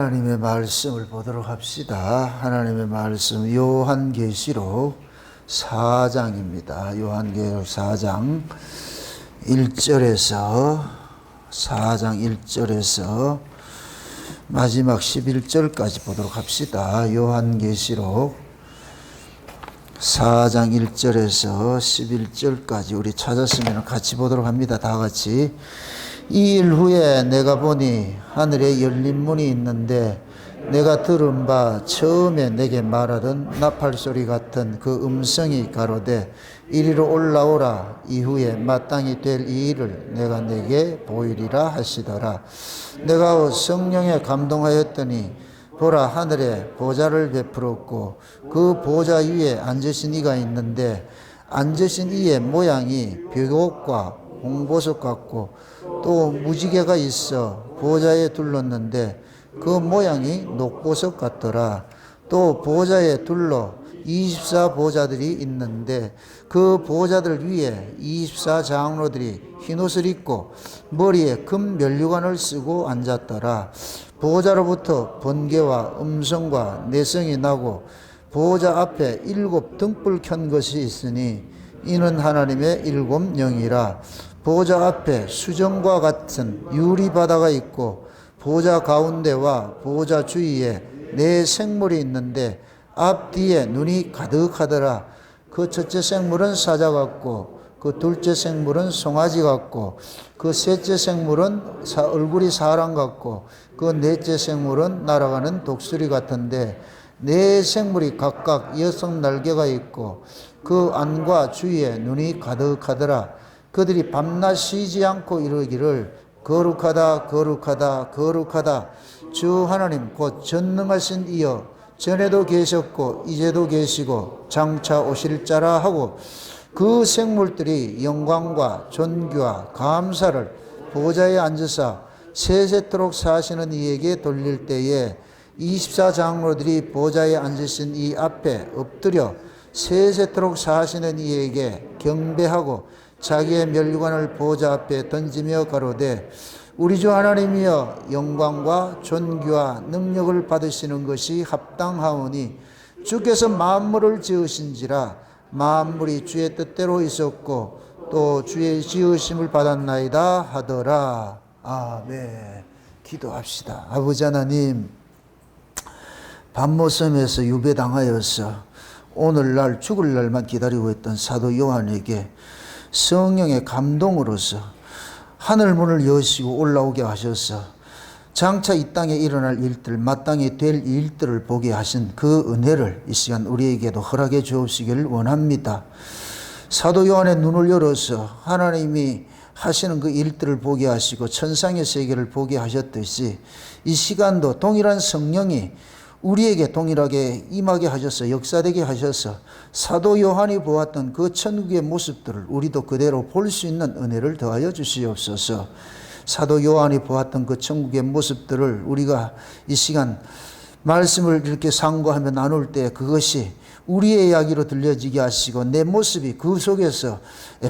하나님의 말씀을 보도록 합시다. 하나님의 말씀 요한계시록 4장입니다. 요한계시록 4장 1절에서 마지막 11절까지 보도록 합시다. 요한계시록 4장 1절에서 11절까지 우리 찾았으면 같이 보도록 합니다. 다 같이. 이 일 후에 내가 보니 하늘에 열린 문이 있는데 내가 들은 바 처음에 내게 말하던 나팔소리 같은 그 음성이 가로되 이리로 올라오라. 이후에 마땅히 될 이 일을 내가 내게 보이리라 하시더라. 내가 성령에 감동하였더니 보라, 하늘에 보좌를 베풀었고 그 보좌 위에 앉으신 이가 있는데 앉으신 이의 모양이 벽옥과 홍보석 같고 또 무지개가 있어 보좌에 둘렀는데 그 모양이 녹보석 같더라. 또 보좌에 둘러 24보좌들이 있는데 그 보좌들 위에 24장로들이 흰옷을 입고 머리에 금 면류관을 쓰고 앉았더라. 보좌로부터 번개와 음성과 내성이 나고 보좌 앞에 7 등불 켠 것이 있으니 이는 하나님의 7 영이라. 보좌 앞에 수정과 같은 유리바다가 있고 보좌 가운데와 보좌 주위에 4 생물이 있는데 앞뒤에 눈이 가득하더라. 그 첫째 생물은 사자 같고 그 둘째 생물은 송아지 같고 그 셋째 생물은 얼굴이 사람 같고 그 넷째 생물은 날아가는 독수리 같은데 4 생물이 각각 6 날개가 있고 그 안과 주위에 눈이 가득하더라. 그들이 밤낮 쉬지 않고 이르기를 거룩하다 거룩하다 거룩하다 주 하나님 곧 전능하신 이여 전에도 계셨고 이제도 계시고 장차 오실 자라 하고 그 생물들이 영광과 존귀와 감사를 보좌에 앉으사 세세토록 사시는 이에게 돌릴 때에 24장로들이 보좌에 앉으신 이 앞에 엎드려 세세토록 사시는 이에게 경배하고 자기의 면류관을 보좌 앞에 던지며 가로되 우리 주 하나님이여 영광과 존귀와 능력을 받으시는 것이 합당하오니 주께서 만물을 지으신지라 만물이 주의 뜻대로 있었고 또 주의 지으심을 받았나이다 하더라. 아멘. 기도합시다. 아버지 하나님, 밤모섬에서 유배당하여서 오늘날 죽을 날만 기다리고 있던 사도 요한에게 성령의 감동으로서 하늘문을 여시고 올라오게 하셔서 장차 이 땅에 일어날 일들, 마땅히 될 일들을 보게 하신 그 은혜를 이 시간 우리에게도 허락해 주옵시기를 원합니다. 사도 요한의 눈을 열어서 하나님이 하시는 그 일들을 보게 하시고 천상의 세계를 보게 하셨듯이 이 시간도 동일한 성령이 우리에게 동일하게 임하게 하셔서 역사되게 하셔서 사도 요한이 보았던 그 천국의 모습들을 우리도 그대로 볼 수 있는 은혜를 더하여 주시옵소서. 사도 요한이 보았던 그 천국의 모습들을 우리가 이 시간 말씀을 이렇게 상고하며 나눌 때 그것이 우리의 이야기로 들려지게 하시고 내 모습이 그 속에서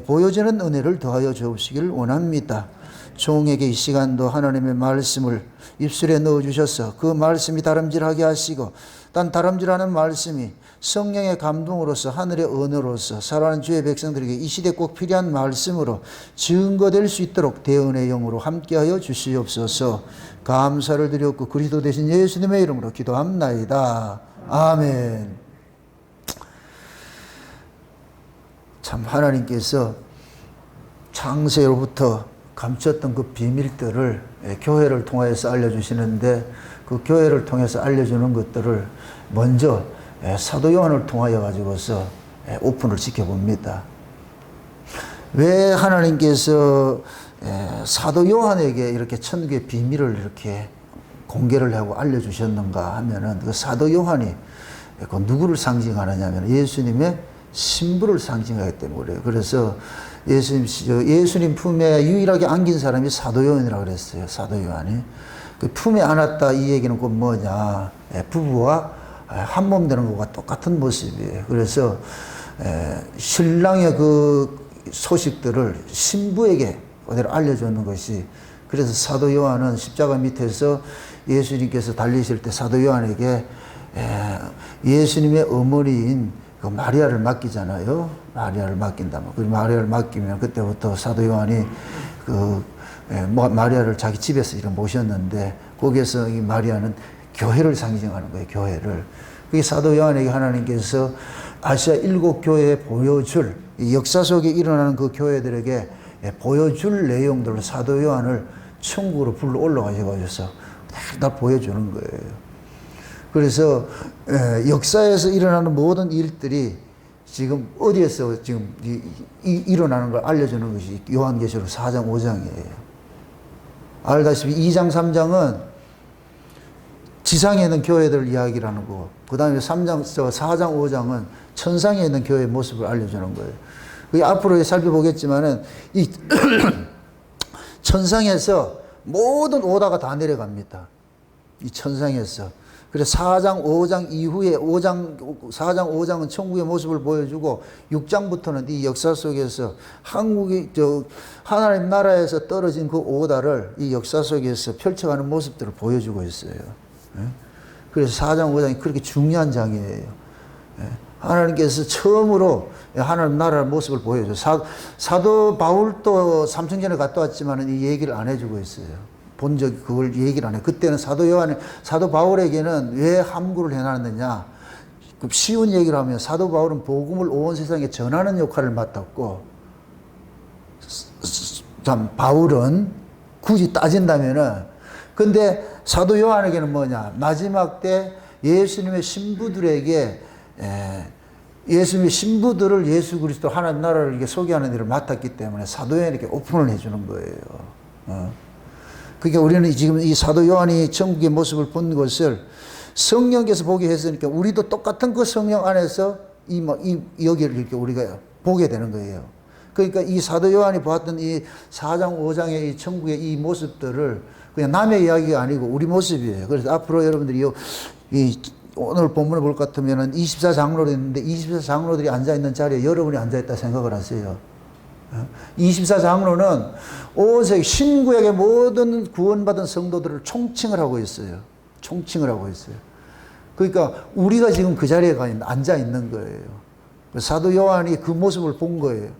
보여지는 은혜를 더하여 주옵시기를 원합니다. 종에게 이 시간도 하나님의 말씀을 입술에 넣어주셔서 그 말씀이 다름질하게 하시고 단 다름질하는 말씀이 성령의 감동으로서 하늘의 언어로서 살아가는 주의 백성들에게 이 시대 꼭 필요한 말씀으로 증거될 수 있도록 대언의 영으로 함께하여 주시옵소서. 감사를 드렸고 그리스도 대신 예수님의 이름으로 기도합나이다. 아멘. 참 하나님께서 창세로부터 감췄던 그 비밀들을 교회를 통해서 알려주시는데 그 교회를 통해서 알려주는 것들을 먼저 사도 요한을 통하여 가지고서 오픈을 시켜봅니다. 왜 하나님께서 사도 요한에게 이렇게 천국의 비밀을 이렇게 공개를 하고 알려주셨는가 하면은 그 사도 요한이 그 누구를 상징하느냐 하면 예수님의 신부를 상징하기 때문에 그래요. 그래서 예수님 품에 유일하게 안긴 사람이 사도 요한이라고 그랬어요. 사도 요한이. 그 품에 안았다 이 얘기는 곧 뭐냐. 부부와 한 몸 되는 것과 똑같은 모습이에요. 그래서 신랑의 그 소식들을 신부에게 그대로 알려주는 것이, 그래서 사도 요한은 십자가 밑에서 예수님께서 달리실 때 사도 요한에게 예수님의 어머니인 그 마리아를 맡기잖아요. 마리아를 맡긴다. 그 마리아를 맡기면 그때부터 사도 요한이 마리아를 자기 집에서 이렇게 모셨는데 거기에서 이 마리아는 교회를 상징하는 거예요. 교회를. 그게 사도 요한에게 하나님께서 아시아 7교회에 보여줄 역사 속에 일어나는 그 교회들에게 보여줄 내용들을 사도 요한을 천국으로 불러 올라가셔서 다 보여주는 거예요. 그래서 역사에서 일어나는 모든 일들이 지금 어디에서 지금 일어나는 걸 알려주는 것이 요한계시록 4장 5장이에요. 알다시피 2장 3장은 지상에 있는 교회들 이야기를 하는 거고 그 다음에 4장 5장은 천상에 있는 교회의 모습을 알려주는 거예요. 앞으로 살펴보겠지만은 이 천상에서 모든 오다가 다 내려갑니다. 이 천상에서. 그래서 4장, 5장 이후에 4장, 5장은 천국의 모습을 보여주고 6장부터는 이 역사 속에서 하나님 나라에서 떨어진 그 오다를 이 역사 속에서 펼쳐가는 모습들을 보여주고 있어요. 그래서 4장, 5장이 그렇게 중요한 장이에요. 하나님께서 처음으로 하나님 나라의 모습을 보여줘요. 사도 바울도 삼성전에 갔다 왔지만 이 얘기를 안 해주고 있어요. 본 적 그걸 얘기를 안 해요. 그때는 사도 바울에게는 왜 함구를 해놨느냐. 쉬운 얘기를 하면 사도 바울은 복음을 온 세상에 전하는 역할을 맡았고, 바울은 굳이 따진다면은, 근데 사도 요한에게는 뭐냐. 마지막 때 예수님의 신부들에게 예수님의 신부들을 예수 그리스도 하나님 나라를 이렇게 소개하는 일을 맡았기 때문에 사도 요한에게 오픈을 해주는 거예요. 그러니까 우리는 지금 이 사도 요한이 천국의 모습을 본 것을 성령께서 보게 했으니까 우리도 똑같은 그 성령 안에서 여기를 이렇게 우리가 보게 되는 거예요. 그러니까 이 사도 요한이 보았던 이 4장, 5장의 이 천국의 이 모습들을 그냥 남의 이야기가 아니고 우리 모습이에요. 그래서 앞으로 여러분들이 오늘 본문을 볼 것 같으면 24장로들이 있는데 24장로들이 앉아있는 자리에 여러분이 앉아있다 생각을 하세요. 24장로는 온 세계 신구약의 모든 구원받은 성도들을 총칭을 하고 있어요. 총칭을 하고 있어요. 그러니까 우리가 지금 그 자리에 앉아 있는 거예요. 사도 요한이 그 모습을 본 거예요.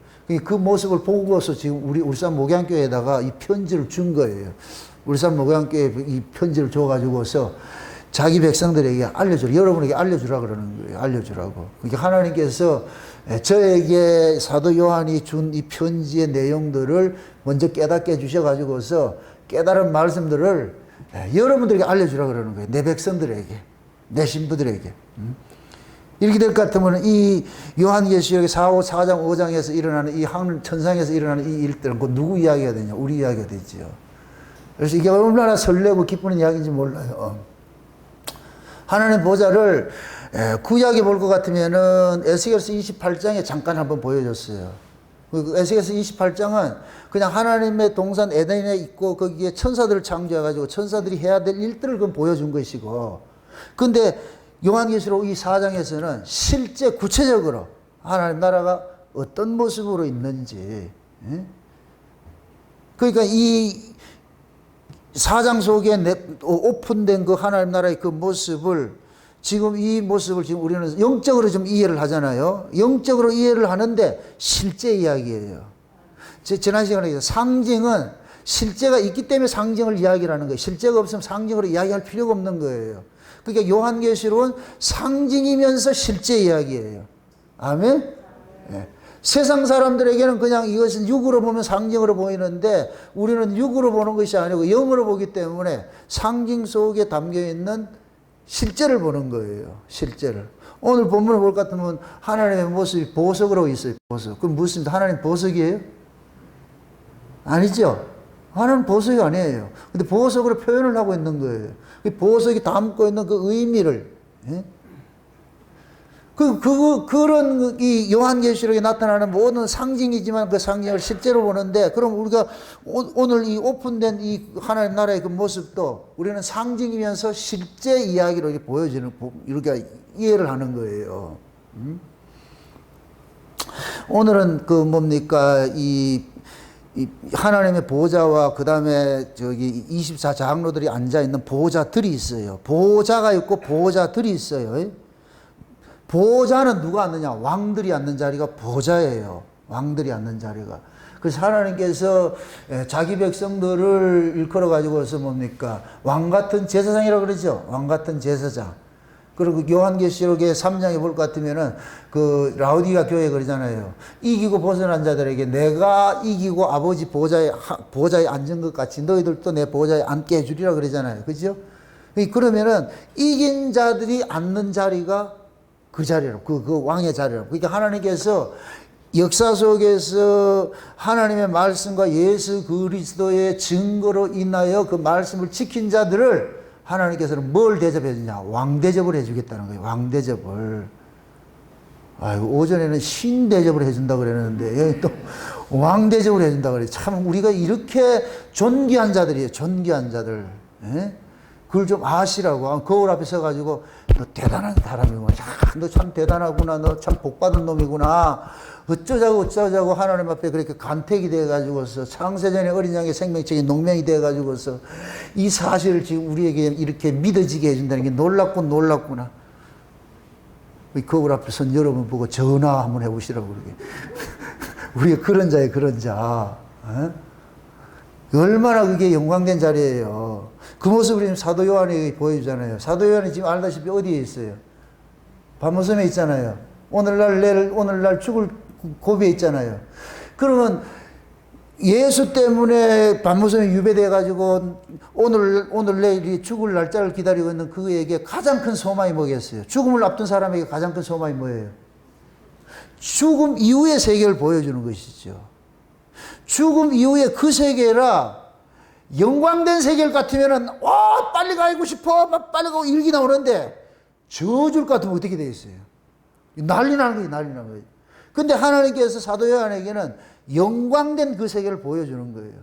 그 모습을 보고서 지금 우리 울산 목양교회에다가 이 편지를 준 거예요. 울산 목양교회에 이 편지를 줘가지고서 자기 백성들에게 여러분에게 알려주라 그러는 거예요. 알려주라고. 그러니까 하나님께서 저에게 사도 요한이 준 이 편지의 내용들을 먼저 깨닫게 해주셔가지고서 깨달은 말씀들을 여러분들에게 알려주라 그러는 거예요. 내 백성들에게, 내 신부들에게. 이렇게 될 것 같으면 이 요한계시록 4장, 5장에서 일어나는 이 하늘 천상에서 일어나는 이 일들은 누구 이야기가 되냐? 우리 이야기가 되지요. 그래서 이게 얼마나 설레고 기쁘는 이야기인지 몰라요. 하나님 보좌를 구약에 볼 것 같으면은 에스겔서 28장에 잠깐 한번 보여줬어요. 에스겔서 28장은 그냥 하나님의 동산 에덴에 있고 거기에 천사들을 창조해가지고 천사들이 해야 될 일들을 그건 보여준 것이고, 근데 요한계시록 이 4장에서는 실제 구체적으로 하나님 나라가 어떤 모습으로 있는지, 그러니까 이 4장 속에 오픈된 그 하나님 나라의 그 모습을 지금 이 모습을 지금 우리는 영적으로 좀 이해를 하잖아요. 영적으로 이해를 하는데 실제 이야기예요. 지난 시간에 상징은 실제가 있기 때문에 상징을 이야기하는 거예요. 실제가 없으면 상징으로 이야기할 필요가 없는 거예요. 그러니까 요한계시록은 상징이면서 실제 이야기예요. 아멘? 네. 세상 사람들에게는 그냥 이것은 육으로 보면 상징으로 보이는데 우리는 육으로 보는 것이 아니고 영으로 보기 때문에 상징 속에 담겨있는 실제를 보는 거예요. 실제를. 오늘 본문을 볼 것 같으면 하나님의 모습이 보석으로 있어요. 보석. 그럼 무슨 하나님 보석이에요? 아니죠. 하나님 보석이 아니에요. 근데 보석으로 표현을 하고 있는 거예요. 그 보석이 담고 있는 그 의미를, 그런 이 요한계시록에 나타나는 모든 상징이지만 그 상징을 실제로 보는데, 그럼 우리가 오늘 이 오픈된 이 하나님 나라의 그 모습도 우리는 상징이면서 실제 이야기로 이렇게 보여지는, 이렇게 이해를 하는 거예요. 오늘은 그 뭡니까, 이 이 하나님의 보좌와 그 다음에 저기 24장로들이 앉아있는 보좌들이 있어요. 보좌가 있고 보좌들이 있어요. 보좌는 누가 앉느냐? 왕들이 앉는 자리가 보좌예요. 왕들이 앉는 자리가. 그래서 하나님께서 자기 백성들을 일컬어 가지고서 뭡니까? 왕 같은 제사장이라고 그러죠. 왕 같은 제사장. 그리고 요한계시록의 3장에 볼 것 같으면은 그 라우디가 교회 그러잖아요. 이기고 벗어난 자들에게 내가 이기고 아버지 보좌에 앉은 것 같이 너희들도 내 보좌에 앉게 해주리라 그러잖아요. 그죠? 그러면은 이긴 자들이 앉는 자리가 그 자리라고, 그 왕의 자리라고. 그러니까 하나님께서 역사 속에서 하나님의 말씀과 예수 그리스도의 증거로 인하여 그 말씀을 지킨 자들을 하나님께서는 뭘 대접해 주냐? 왕대접을 해주겠다는 거예요. 왕대접을. 아이고, 오전에는 신대접을 해준다 그랬는데, 여기 또 왕대접을 해준다 그래요. 참, 우리가 이렇게 존귀한 자들이에요. 존귀한 자들. 예? 그걸 좀 아시라고. 거울 앞에 서가지고, 너 대단한 사람이구나. 너 참 대단하구나. 너 참 복받은 놈이구나. 어쩌자고 하나님 앞에 그렇게 간택이 돼가지고서 창세전에 어린 양의 생명책이 농명이 돼가지고서 이 사실을 지금 우리에게 이렇게 믿어지게 해준다는 게 놀랍구나. 거울 앞에 선 여러분 보고 전화 한번 해보시라고 그러게. 우리가 그런 자예요, 그런 자. 어? 얼마나 그게 영광된 자리예요. 그 모습을 지금 사도 요한이 보여주잖아요. 사도 요한이 지금 알다시피 어디에 있어요? 밤모섬에 있잖아요. 오늘날 죽을 고비에 있잖아요. 그러면 예수 때문에 밤모섬에 유배돼가지고 오늘 내일이 죽을 날짜를 기다리고 있는 그에게 가장 큰 소망이 뭐겠어요? 죽음을 앞둔 사람에게 가장 큰 소망이 뭐예요? 죽음 이후의 세계를 보여주는 것이죠. 죽음 이후의 그 세계라 영광된 세계를 같으면은 빨리 가고 싶어 막 빨리 가고 일기 나오는데 저줄 것 같으면 어떻게 돼 있어요? 난리 나는 거예요. 근데 하나님께서 사도 요한에게는 영광된 그 세계를 보여주는 거예요.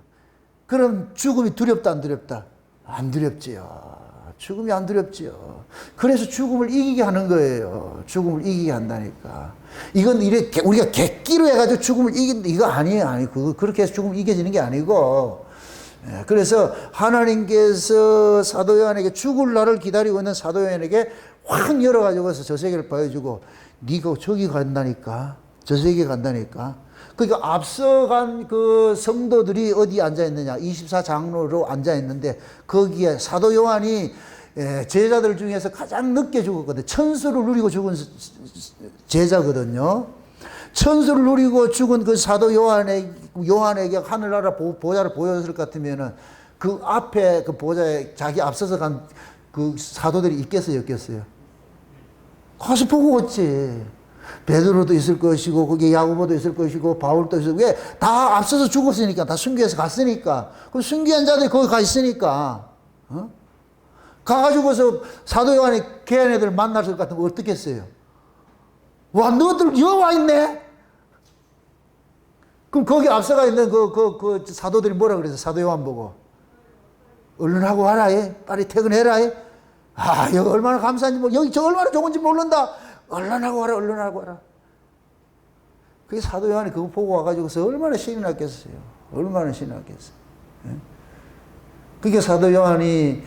그럼 죽음이 두렵다 안 두렵다? 안 두렵지요. 죽음이 안 두렵지요. 그래서 죽음을 이기게 하는 거예요. 죽음을 이기게 한다니까. 이건 이렇게 우리가 객기로 해가지고 죽음을 이긴다 이거 아니에요. 그렇게 해서 죽음을 이겨지는 게 아니고. 그래서 하나님께서 사도 요한에게 죽을 날을 기다리고 있는 사도 요한에게 확 열어가지고서 저 세계를 보여주고 네가 저기 간다니까. 저 세계 간다니까. 그러니까 앞서간 그 성도들이 어디 앉아 있느냐? 24장로로 앉아 있는데 거기에 사도 요한이 제자들 중에서 가장 늦게 죽었거든요. 천수를 누리고 죽은 제자거든요. 천수를 누리고 죽은 그 사도 요한에게 하늘나라 보좌를 보여줬을 것 같으면은 그 앞에 그 보좌에 자기 앞서서 간 그 사도들이 있겠어요, 없겠어요? 가서 보고 왔지. 베드로도 있을 것이고, 거기 야고보도 있을 것이고, 바울도 있을 것이고, 왜? 다 앞서서 죽었으니까, 다 순교해서 갔으니까. 그럼 순교한 자들이 거기 가 있으니까, 가가지고서 사도 요한이 걔네 애들 만날 것 같으면 어떻게 했어요? 와, 너들 여기 와 있네? 그럼 거기 앞서가 있는 그 사도들이 뭐라 그랬어요? 사도 요한 보고. 얼른 하고 와라, 빨리 퇴근해라, 여기 얼마나 감사한지 여기 저 얼마나 좋은지 모른다. 얼른 하고 와라. 그게 사도 요한이 그거 보고 와가지고서 얼마나 신이 났겠어요. 그게 사도 요한이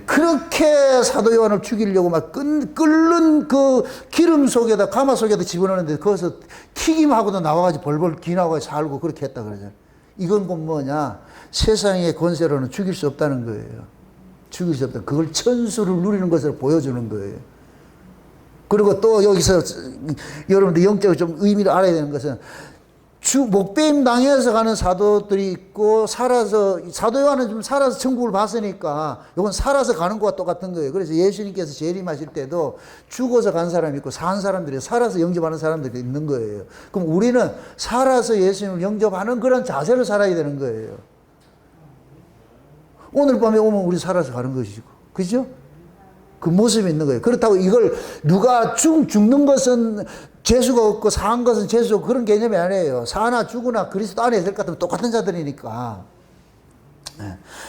그렇게 사도 요한을 죽이려고 막 끓는 그 기름 속에다 가마 속에다 집어넣는데 거기서 튀김하고도 나와가지고 벌벌 기나고 살고 그렇게 했다 그러잖아요. 이건 곧 뭐냐? 세상의 권세로는 죽일 수 없다는 거예요. 죽일 수 없다. 그걸 천수를 누리는 것을 보여주는 거예요. 그리고 또 여기서 여러분들 영적으로 좀 의미를 알아야 되는 것은 목배임 당해서 가는 사도들이 있고 사도 요한은 좀 살아서 천국을 봤으니까 이건 살아서 가는 것과 똑같은 거예요. 그래서 예수님께서 재림하실 때도 죽어서 간 사람이 있고 산 사람들이 살아서 영접하는 사람들이 있는 거예요. 그럼 우리는 살아서 예수님을 영접하는 그런 자세를 살아야 되는 거예요. 오늘 밤에 오면 우리 살아서 가는 것이고, 그죠? 그 모습이 있는 거예요. 그렇다고 이걸 누가 죽는 것은 재수가 없고 사한 것은 재수 없고 그런 개념이 아니에요. 사나 죽으나 그리스도 안에 있을 것 같으면 똑같은 자들이니까.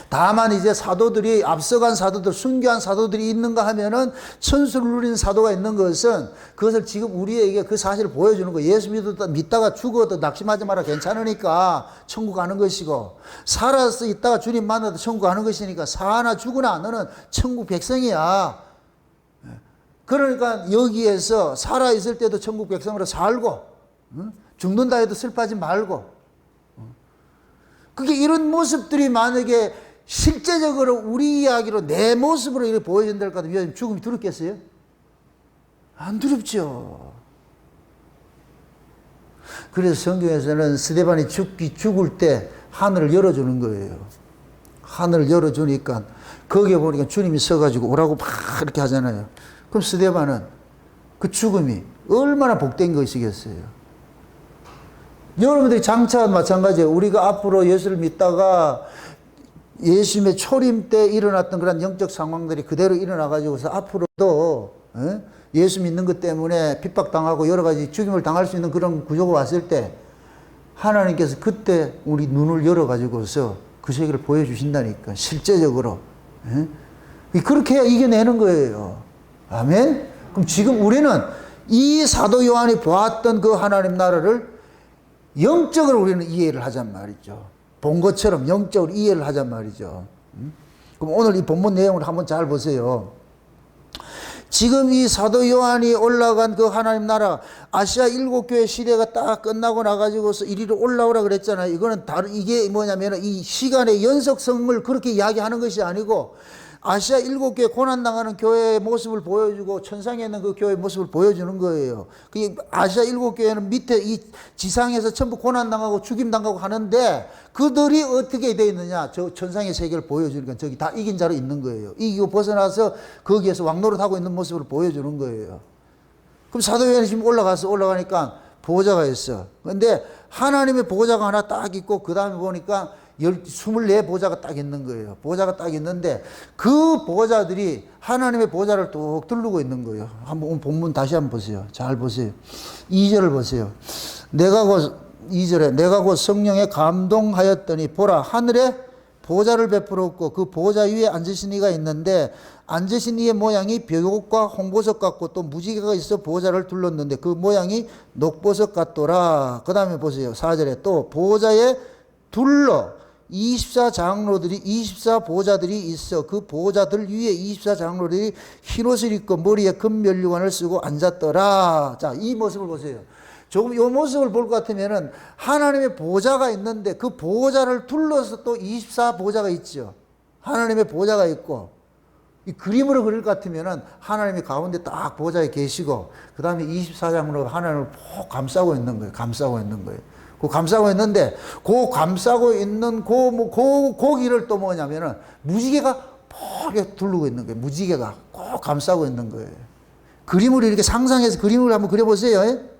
다만 이제 사도들이 앞서간 사도들, 순교한 사도들이 있는가 하면은 천수를 누린 사도가 있는 것은 그것을 지금 우리에게 그 사실을 보여주는 거예요. 예수 믿다가 죽어도 낙심하지 마라, 괜찮으니까 천국 가는 것이고, 살아서 있다가 주님 만나도 천국 가는 것이니까 사나 죽으나 너는 천국 백성이야. 그러니까 여기에서 살아있을 때도 천국 백성으로 살고, 죽는다 해도 슬퍼하지 말고, 그게 이런 모습들이 만약에 실제적으로 우리 이야기로 내 모습으로 이렇게 보여진다고 하면 죽음이 두렵겠어요? 안 두렵죠. 그래서 성경에서는 스데반이 죽을 때 하늘을 열어주는 거예요. 하늘을 열어주니까 거기에 보니까 주님이 서가지고 오라고 막 이렇게 하잖아요. 그럼 스데반은 그 죽음이 얼마나 복된 것이겠어요. 여러분들이 장차 마찬가지예요. 우리가 앞으로 예수를 믿다가 예수님의 초림 때 일어났던 그런 영적 상황들이 그대로 일어나가지고서 앞으로도 예수 믿는 것 때문에 핍박당하고 여러 가지 죽임을 당할 수 있는 그런 구조가 왔을 때 하나님께서 그때 우리 눈을 열어가지고서 그 세계를 보여주신다니까, 실제적으로. 그렇게 해야 이겨내는 거예요. 아멘? 그럼 지금 우리는 이 사도 요한이 보았던 그 하나님 나라를 영적으로 우리는 이해를 하잔 말이죠. 본 것처럼 영적으로 이해를 하잔 말이죠. 그럼 오늘 이 본문 내용을 한번 잘 보세요. 지금 이 사도 요한이 올라간 그 하나님 나라, 아시아 7교회 시대가 딱 끝나고 나가지고서 이리로 올라오라 그랬잖아요. 이거는 이게 뭐냐면 이 시간의 연속성을 그렇게 이야기하는 것이 아니고, 아시아 7교회 고난당하는 교회의 모습을 보여주고 천상에 있는 그 교회의 모습을 보여주는 거예요. 그 아시아 7교회는 밑에 이 지상에서 전부 고난당하고 죽임당하고 하는데 그들이 어떻게 되어 있느냐, 저 천상의 세계를 보여주니까 저기 다 이긴 자로 있는 거예요. 이기고 벗어나서 거기에서 왕노릇하고 있는 모습을 보여주는 거예요. 그럼 사도요한이 지금 올라가니까 보호자가 있어. 근데 하나님의 보호자가 하나 딱 있고 그 다음에 보니까 24 보호자가 딱 있는 거예요. 보호자가 딱 있는데 그 보호자들이 하나님의 보호자를 뚝 두르고 있는 거예요. 한번 본문 다시 한번 보세요. 잘 보세요. 2절을 보세요. 2절에 내가 곧 성령에 감동하였더니 보라 하늘에 보호자를 베풀었고 그 보호자 위에 앉으신 이가 있는데 앉으신 이의 모양이 벽옥과 홍보석 같고 또 무지개가 있어 보호자를 둘렀는데 그 모양이 녹보석 같더라. 그 다음에 보세요. 4절에 또 보호자에 둘러 24장로들이 24보호자들이 있어 그 보호자들 위에 24장로들이 흰옷을 입고 머리에 금면류관을 쓰고 앉았더라. 자, 이 모습을 보세요. 조금 이 모습을 볼 것 같으면은 하나님의 보호자가 있는데 그 보호자를 둘러서 또 24보호자가 있죠. 하나님의 보호자가 있고, 이 그림으로 그릴 것 같으면은 하나님이 가운데 딱 보호자에 계시고 그 다음에 24장로가 하나님을 푹 감싸고 있는 거예요. 감싸고 있는 거예요. 그 감싸고 있는데 그 감싸고 있는 고기를 또 뭐냐면은 무지개가 퍽 두르고 있는 거예요. 무지개가 꼭 감싸고 있는 거예요. 그림으로 이렇게 상상해서 그림을 한번 그려보세요.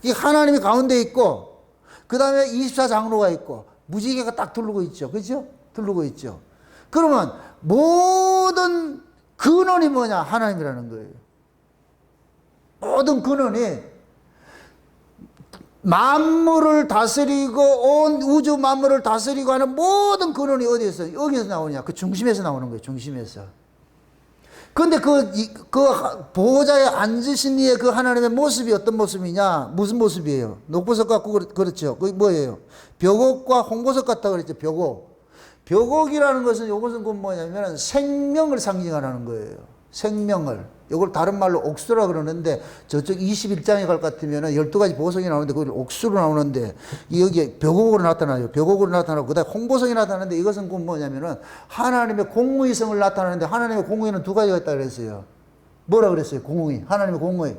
이 하나님이 가운데 있고 그 다음에 24장로가 있고 무지개가 딱 두르고 있죠. 그죠? 두르고 있죠. 그러면 모든 근원이 뭐냐? 하나님이라는 거예요. 모든 근원이 만물을 다스리고 온 우주 만물을 다스리고 하는 모든 근원이 어디에서? 여기서 나오냐? 그 중심에서 나오는 거예요. 중심에서. 그런데 그 보호자에 앉으신 이의 그 하나님의 모습이 어떤 모습이냐? 무슨 모습이에요? 녹보석 같고 그렇죠. 그게 뭐예요? 벽옥과 홍보석 같다 그랬죠. 벽옥. 벽옥이라는 것은 이것은 뭐냐면 생명을 상징하는 거예요. 생명을. 이걸 다른 말로 옥수라 그러는데 저쪽 21장에 갈 것 같으면 12가지 보석이 나오는데 그걸 옥수로 나오는데 여기에 벽옥으로 나타나요. 벽옥으로 나타나고 그 다음에 홍보석이 나타나는데 이것은 뭐냐면은 하나님의 공의성을 나타나는데 하나님의 공의는 두 가지가 있다고 그랬어요. 뭐라 그랬어요? 공의. 하나님의 공의.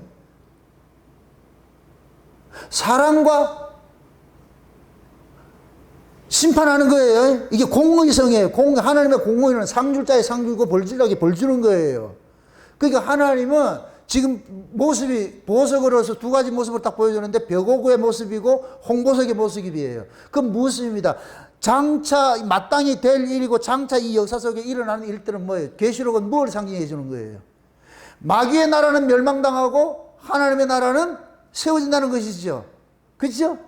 사랑과 심판하는 거예요. 이게 공의성이에요. 하나님의 공의는 상줄자의 상줄고 벌줄자에게 벌주는 거예요. 그러니까 하나님은 지금 모습이 보석으로서 두 가지 모습을 딱 보여주는데 벽옥의 모습이고 홍보석의 모습이에요. 그 모습입니다. 장차 마땅히 될 일이고 장차 이 역사 속에 일어나는 일들은 뭐예요? 계시록은 뭘 상징해 주는 거예요? 마귀의 나라는 멸망당하고 하나님의 나라는 세워진다는 것이죠. 그렇죠?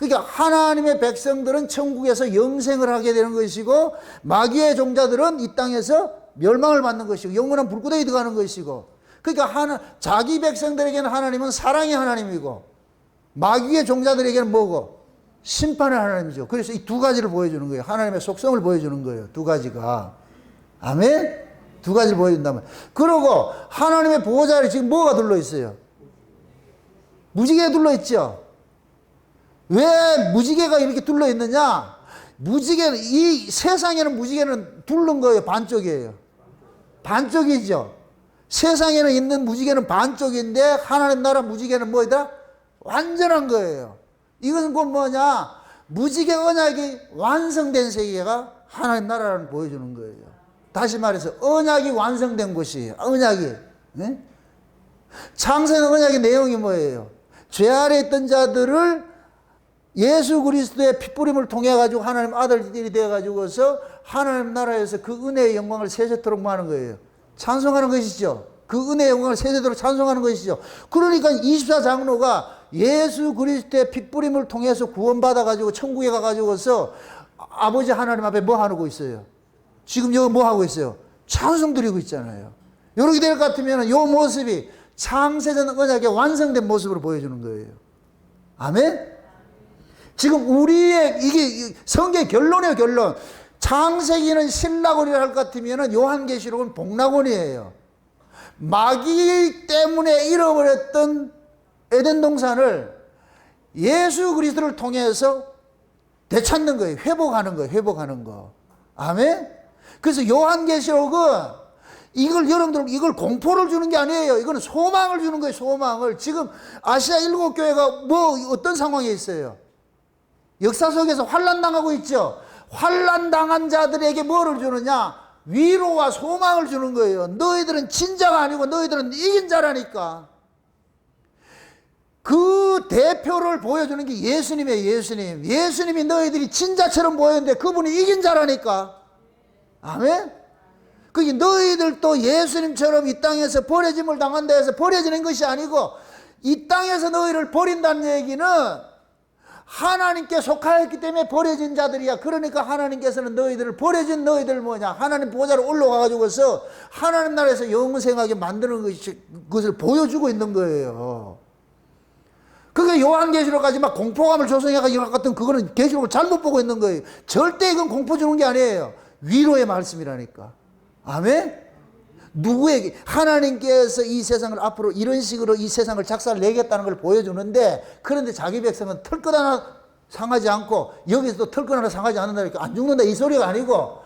그러니까 하나님의 백성들은 천국에서 영생을 하게 되는 것이고, 마귀의 종자들은 이 땅에서 멸망을 받는 것이고, 영원한 불구덩이 들어가는 것이고, 그러니까 자기 백성들에게는 하나님은 사랑의 하나님이고, 마귀의 종자들에게는 뭐고? 심판의 하나님이죠. 그래서 이 두 가지를 보여주는 거예요. 하나님의 속성을 보여주는 거예요. 두 가지가. 아멘? 두 가지를 보여준다면. 그리고 하나님의 보호자를 지금 뭐가 둘러있어요? 무지개가 둘러있죠? 왜 무지개가 이렇게 둘러있느냐? 무지개는, 이 세상에는 무지개는 둘른 거예요. 반쪽이에요. 반쪽이죠. 세상에는 있는 무지개는 반쪽인데, 하나님 나라 무지개는 뭐이다? 완전한 거예요. 이것은 곧 뭐냐? 무지개 언약이 완성된 세계가 하나님 나라를 보여주는 거예요. 다시 말해서 언약이 완성된 곳이에요. 언약이. 네? 창세는 언약의 내용이 뭐예요? 죄 아래 있던 자들을 예수 그리스도의 핏부림을 통해 가지고 하나님 아들들이 되어 가지고서 하나님 나라에서 그 은혜의 영광을 세세토록 뭐 하는 거예요? 찬송하는 것이죠. 그 은혜의 영광을 세세토록 찬송하는 것이죠. 그러니까 24장로가 예수 그리스도의 핏부림을 통해서 구원받아 가지고 천국에 가 가지고서 아버지 하나님 앞에 뭐 하고 있어요? 지금 여기 뭐 하고 있어요? 찬송 드리고 있잖아요. 이렇게 될 것 같으면 이 모습이 창세전 언약의 완성된 모습으로 보여주는 거예요. 아멘? 지금 우리의 이게 성경의 결론이에요, 결론. 창세기는 신라곤이라 할 것 같으면 요한계시록은 복락곤이에요. 마귀 때문에 잃어버렸던 에덴 동산을 예수 그리스도를 통해서 되찾는 거예요. 회복하는 거예요. 회복하는 거. 아멘? 그래서 요한계시록은 이걸 여러분들 이걸 공포를 주는 게 아니에요. 이거는 소망을 주는 거예요. 소망을. 지금 아시아 일곱 교회가 뭐 어떤 상황에 있어요? 역사 속에서 환난당하고 있죠. 환난당한 자들에게 뭐를 주느냐? 위로와 소망을 주는 거예요. 너희들은 진자가 아니고 너희들은 이긴 자라니까. 그 대표를 보여주는 게 예수님이에요. 예수님. 예수님이 너희들이 진자처럼 보였는데 그분이 이긴 자라니까. 아멘? 그게 너희들도 예수님처럼 이 땅에서 버려짐을 당한다 해서 버려지는 것이 아니고, 이 땅에서 너희를 버린다는 얘기는 하나님께 속하였기 때문에 버려진 자들이야. 그러니까 하나님께서는 너희들을 버려진 너희들 뭐냐? 하나님 보좌로 올라가 가지고서 하나님 나라에서 영생하게 만드는 것을 보여주고 있는 거예요. 그게 요한계시록까지 막 공포감을 조성해가지고 같은 그거는 계시록을 잘못 보고 있는 거예요. 절대 이건 공포 주는 게 아니에요. 위로의 말씀이라니까. 아멘? 누구에게? 하나님께서 이 세상을 앞으로 이런 식으로 이 세상을 작살 내겠다는 걸 보여주는데, 그런데 자기 백성은 털끝 하나 상하지 않고 여기서도 털끝 하나 상하지 않는다니까. 안 죽는다 이 소리가 아니고,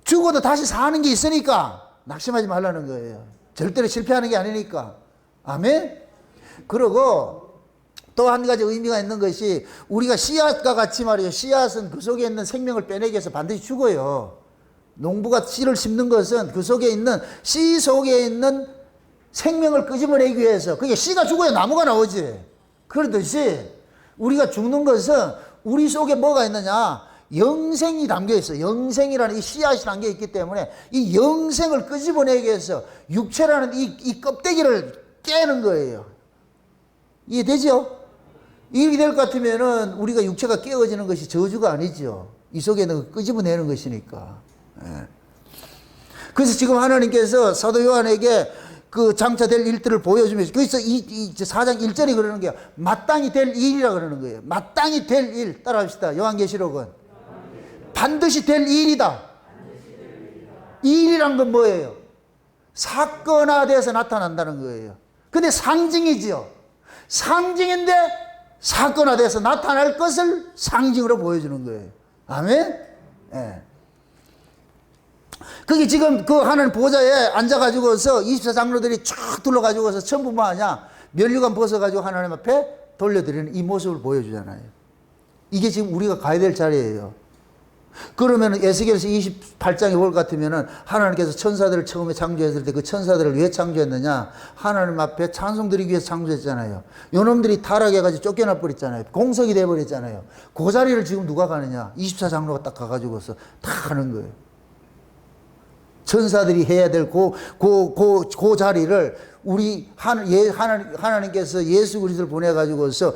죽어도 다시 사는 게 있으니까 낙심하지 말라는 거예요. 절대로 실패하는 게 아니니까. 아멘? 그리고 또 한 가지 의미가 있는 것이, 우리가 씨앗과 같이 말이에요. 씨앗은 그 속에 있는 생명을 빼내기 위해서 반드시 죽어요. 농부가 씨를 심는 것은 그 속에 있는, 씨 속에 있는 생명을 끄집어내기 위해서. 그게 씨가 죽어야 나무가 나오지. 그렇듯이 우리가 죽는 것은 우리 속에 뭐가 있느냐? 영생이 담겨 있어. 영생이라는 이 씨앗이 담겨 있기 때문에 이 영생을 끄집어내기 위해서 육체라는 이 껍데기를 깨는 거예요. 이해되죠? 이렇게 될 것 같으면은 우리가 육체가 깨어지는 것이 저주가 아니죠. 이 속에 있는 걸 끄집어내는 것이니까. 예. 그래서 지금 하나님께서 사도 요한에게 그 장차될 일들을 보여주면서, 그래서 이 4장 1절이 그러는 거예요. 마땅히 될 일이라 그러는 거예요. 마땅히 될 일. 따라합시다. 요한계시록은 반드시 될 일이다. 이 일이란 건 뭐예요? 사건화돼서 나타난다는 거예요. 근데 상징이죠. 상징인데 사건화돼서 나타날 것을 상징으로 보여주는 거예요. 아멘? 예. 그게 지금 그 하나님 보좌에 앉아가지고서 24장로들이 쫙 둘러가지고서 전부 뭐 하냐? 면류관 벗어가지고 하나님 앞에 돌려드리는 이 모습을 보여주잖아요. 이게 지금 우리가 가야 될 자리예요. 그러면 에스겔서 28장에 볼 것 같으면은 하나님께서 천사들을 처음에 창조했을 때 그 천사들을 왜 창조했느냐? 하나님 앞에 찬송 드리기 위해서 창조했잖아요. 요놈들이 타락해가지고 쫓겨나 버렸잖아요. 공석이 돼버렸잖아요. 그 자리를 지금 누가 가느냐? 24장로가 딱 가가지고서 다 가는 거예요. 천사들이 해야 될 그 자리를 우리 하나님께서 예수 그리스도를 보내가지고서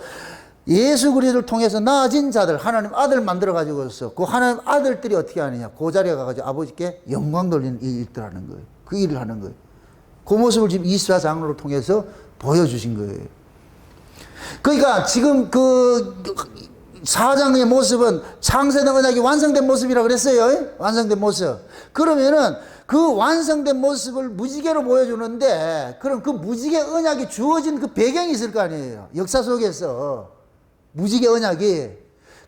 예수 그리스도를 통해서 나아진 자들, 하나님 아들 만들어 가지고서 그 하나님 아들들이 어떻게 하느냐, 그 자리에 가가지고 아버지께 영광 돌리는 이 일들 하는 거예요. 그 일을 하는 거예요. 그 모습을 지금 이스라 장로를 통해서 보여주신 거예요. 그러니까 지금 그 사장의 모습은 창세된 언약이 완성된 모습이라고 그랬어요. 완성된 모습. 그러면은 그 완성된 모습을 무지개로 보여주는데, 그럼 그 무지개 언약이 주어진 그 배경이 있을 거 아니에요. 역사 속에서. 무지개 언약이.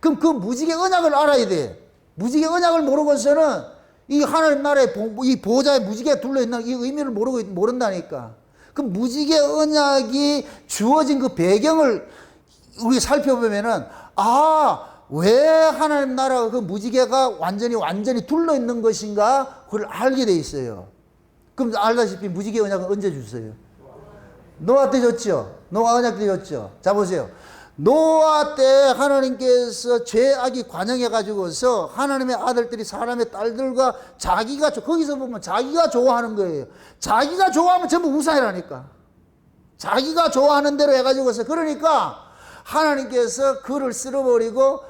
그럼 그 무지개 언약을 알아야 돼. 무지개 언약을 모르고서는 이 하나님 나라의 이 보좌에 무지개가 둘러있는 이 의미를 모른다니까. 그 무지개 언약이 주어진 그 배경을 우리 살펴보면은, 왜 하나님 나라가 그 무지개가 완전히 둘러있는 것인가, 그걸 알게 돼 있어요. 그럼 알다시피 무지개 언약은 언제 주세요? 노아 때 줬죠. 노아 언약 때 줬죠. 자, 보세요. 노아 때 하나님께서 죄악이 관영해가지고서 하나님의 아들들이 사람의 딸들과 거기서 보면 자기가 좋아하는 거예요. 자기가 좋아하면 전부 우상이라니까. 자기가 좋아하는 대로 해가지고서, 그러니까 하나님께서 그를 쓸어버리고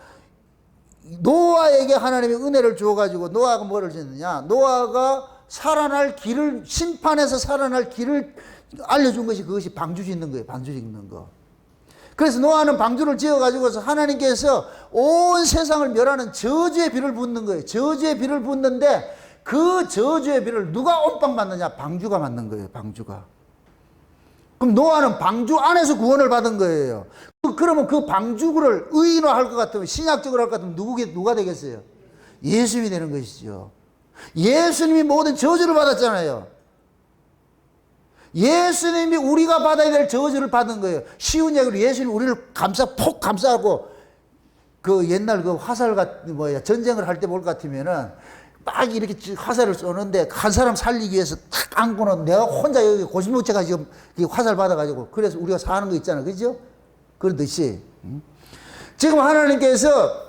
노아에게 하나님이 은혜를 주어가지고, 노아가 뭐를 짓느냐, 노아가 살아날 길을, 심판에서 살아날 길을 알려준 것이, 그것이 방주 짓는 거예요. 방주 짓는 거. 그래서 노아는 방주를 지어가지고서 하나님께서 온 세상을 멸하는 저주의 비를 붓는 거예요. 저주의 비를 붓는데, 그 저주의 비를 누가 옴빵 받느냐? 방주가 맞는 거예요. 방주가. 그럼 노아는 방주 안에서 구원을 받은 거예요. 그러면 그 방주를 의인화할 것 같으면, 신약적으로 할 것 같으면 누가 되겠어요? 예수님이 되는 것이죠. 예수님이 모든 저주를 받았잖아요. 예수님이 우리가 받아야 될 저주를 받은 거예요. 쉬운 얘기로 예수님이 우리를 폭 감싸고, 그 옛날 그 화살 전쟁을 할 때 볼 것 같으면은 막 이렇게 화살을 쏘는데, 한 사람 살리기 위해서 탁 안고는 내가 혼자 여기 고슴도치가 지금 화살 받아가지고, 그래서 우리가 사는 거 있잖아. 그죠? 그렇듯이. 지금 하나님께서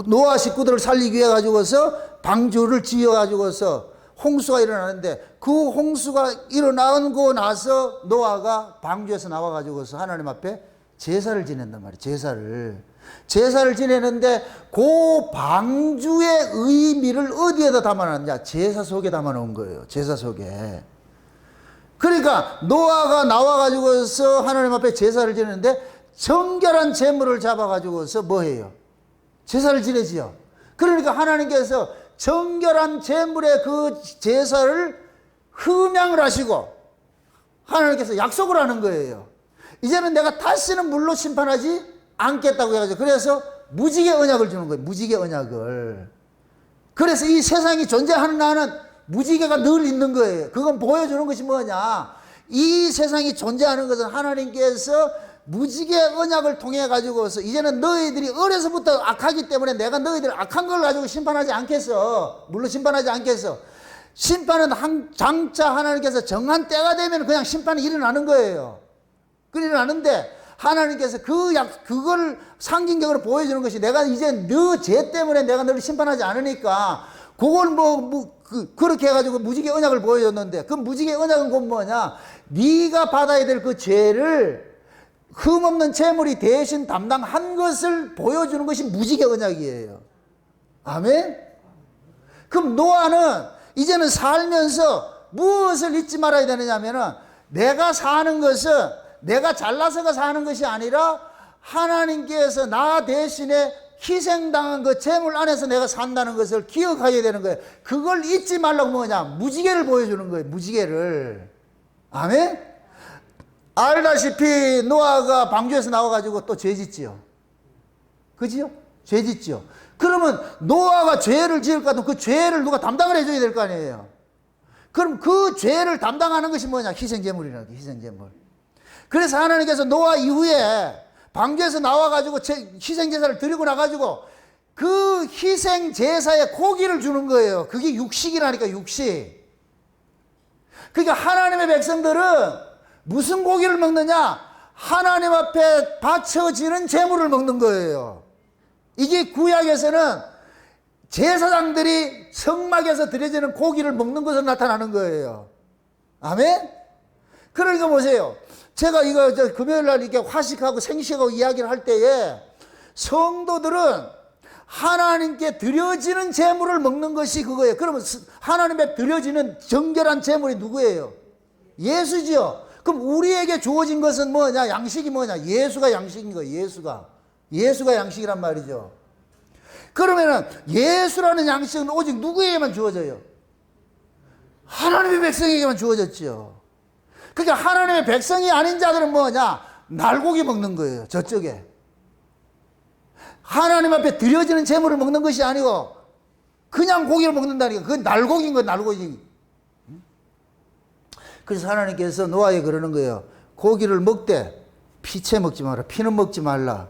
노아 식구들을 살리기 위해 가지고서 방주를 지어가지고서 홍수가 일어나는데, 그 홍수가 일어나고 나서 노아가 방주에서 나와가지고서 하나님 앞에 제사를 지낸단 말이에요. 제사를 지내는데, 그 방주의 의미를 어디에다 담아놨냐? 제사 속에 담아놓은 거예요. 제사 속에. 그러니까 노아가 나와가지고서 하나님 앞에 제사를 지내는데, 정결한 제물을 잡아가지고서 뭐 해요? 제사를 지내지요. 그러니까 하나님께서 정결한 제물의 그 제사를 흠양을 하시고, 하나님께서 약속을 하는 거예요. 이제는 내가 다시는 물로 심판하지 않겠다고 해가지고, 그래서 무지개 언약을 주는 거예요. 무지개 언약을. 그래서 이 세상이 존재하는 한은 무지개가 늘 있는 거예요. 그건 보여주는 것이 뭐냐? 이 세상이 존재하는 것은 하나님께서 무지개 언약을 통해 가지고서, 이제는 너희들이 어려서부터 악하기 때문에 내가 너희들 악한 걸 가지고 심판하지 않겠어. 물론 심판하지 않겠어. 심판은 장차 하나님께서 정한 때가 되면 그냥 심판이 일어나는 거예요. 일어나는데, 하나님께서 그걸 상징적으로 보여주는 것이, 내가 이제 너 죄 때문에 내가 너를 심판하지 않으니까, 그걸 그렇게 해가지고 무지개 언약을 보여줬는데, 그 무지개 언약은 곧 뭐냐? 네가 받아야 될 그 죄를 흠없는 제물이 대신 담당한 것을 보여주는 것이 무지개 언약이에요. 아멘? 그럼 노아는 이제는 살면서 무엇을 잊지 말아야 되느냐면은, 내가 사는 것은 내가 잘나서가 사는 것이 아니라 하나님께서 나 대신에 희생당한 그 제물 안에서 내가 산다는 것을 기억하게 되는 거예요. 그걸 잊지 말라고 뭐냐? 무지개를 보여주는 거예요. 무지개를. 아멘? 알다시피 노아가 방주에서 나와가지고 또 죄 짓지요. 그지요? 죄 짓지요. 그러면 노아가 죄를 지을 것 같으면 그 죄를 누가 담당을 해줘야 될 거 아니에요. 그럼 그 죄를 담당하는 것이 뭐냐? 희생제물이라는 게, 희생제물. 그래서 하나님께서 노아 이후에 방주에서 나와가지고 희생제사를 드리고 나가지고 그 희생제사에 고기를 주는 거예요. 그게 육식이라니까, 육식. 그러니까 하나님의 백성들은 무슨 고기를 먹느냐? 하나님 앞에 바쳐지는 제물을 먹는 거예요. 이게 구약에서는 제사장들이 성막에서 드려지는 고기를 먹는 것으로 나타나는 거예요. 아멘? 그러니까 보세요. 제가 이거 금요일 날 이렇게 화식하고 생식하고 이야기를 할 때에 성도들은 하나님께 드려지는 제물을 먹는 것이 그거예요. 그러면 하나님께 드려지는 정결한 제물이 누구예요? 예수지요. 그럼 우리에게 주어진 것은 뭐냐? 양식이 뭐냐? 예수가 양식인 거예요. 예수가 양식이란 말이죠. 그러면은 예수라는 양식은 오직 누구에게만 주어져요? 하나님의 백성에게만 주어졌죠. 그러니까 하나님의 백성이 아닌 자들은 뭐냐? 날고기 먹는 거예요. 저쪽에. 하나님 앞에 드려지는 제물을 먹는 것이 아니고 그냥 고기를 먹는다니까. 그건 날고기인 거예요. 날고기. 그래서 하나님께서 노아에 그러는 거예요. 고기를 먹되 피채 먹지 마라. 피는 먹지 말라.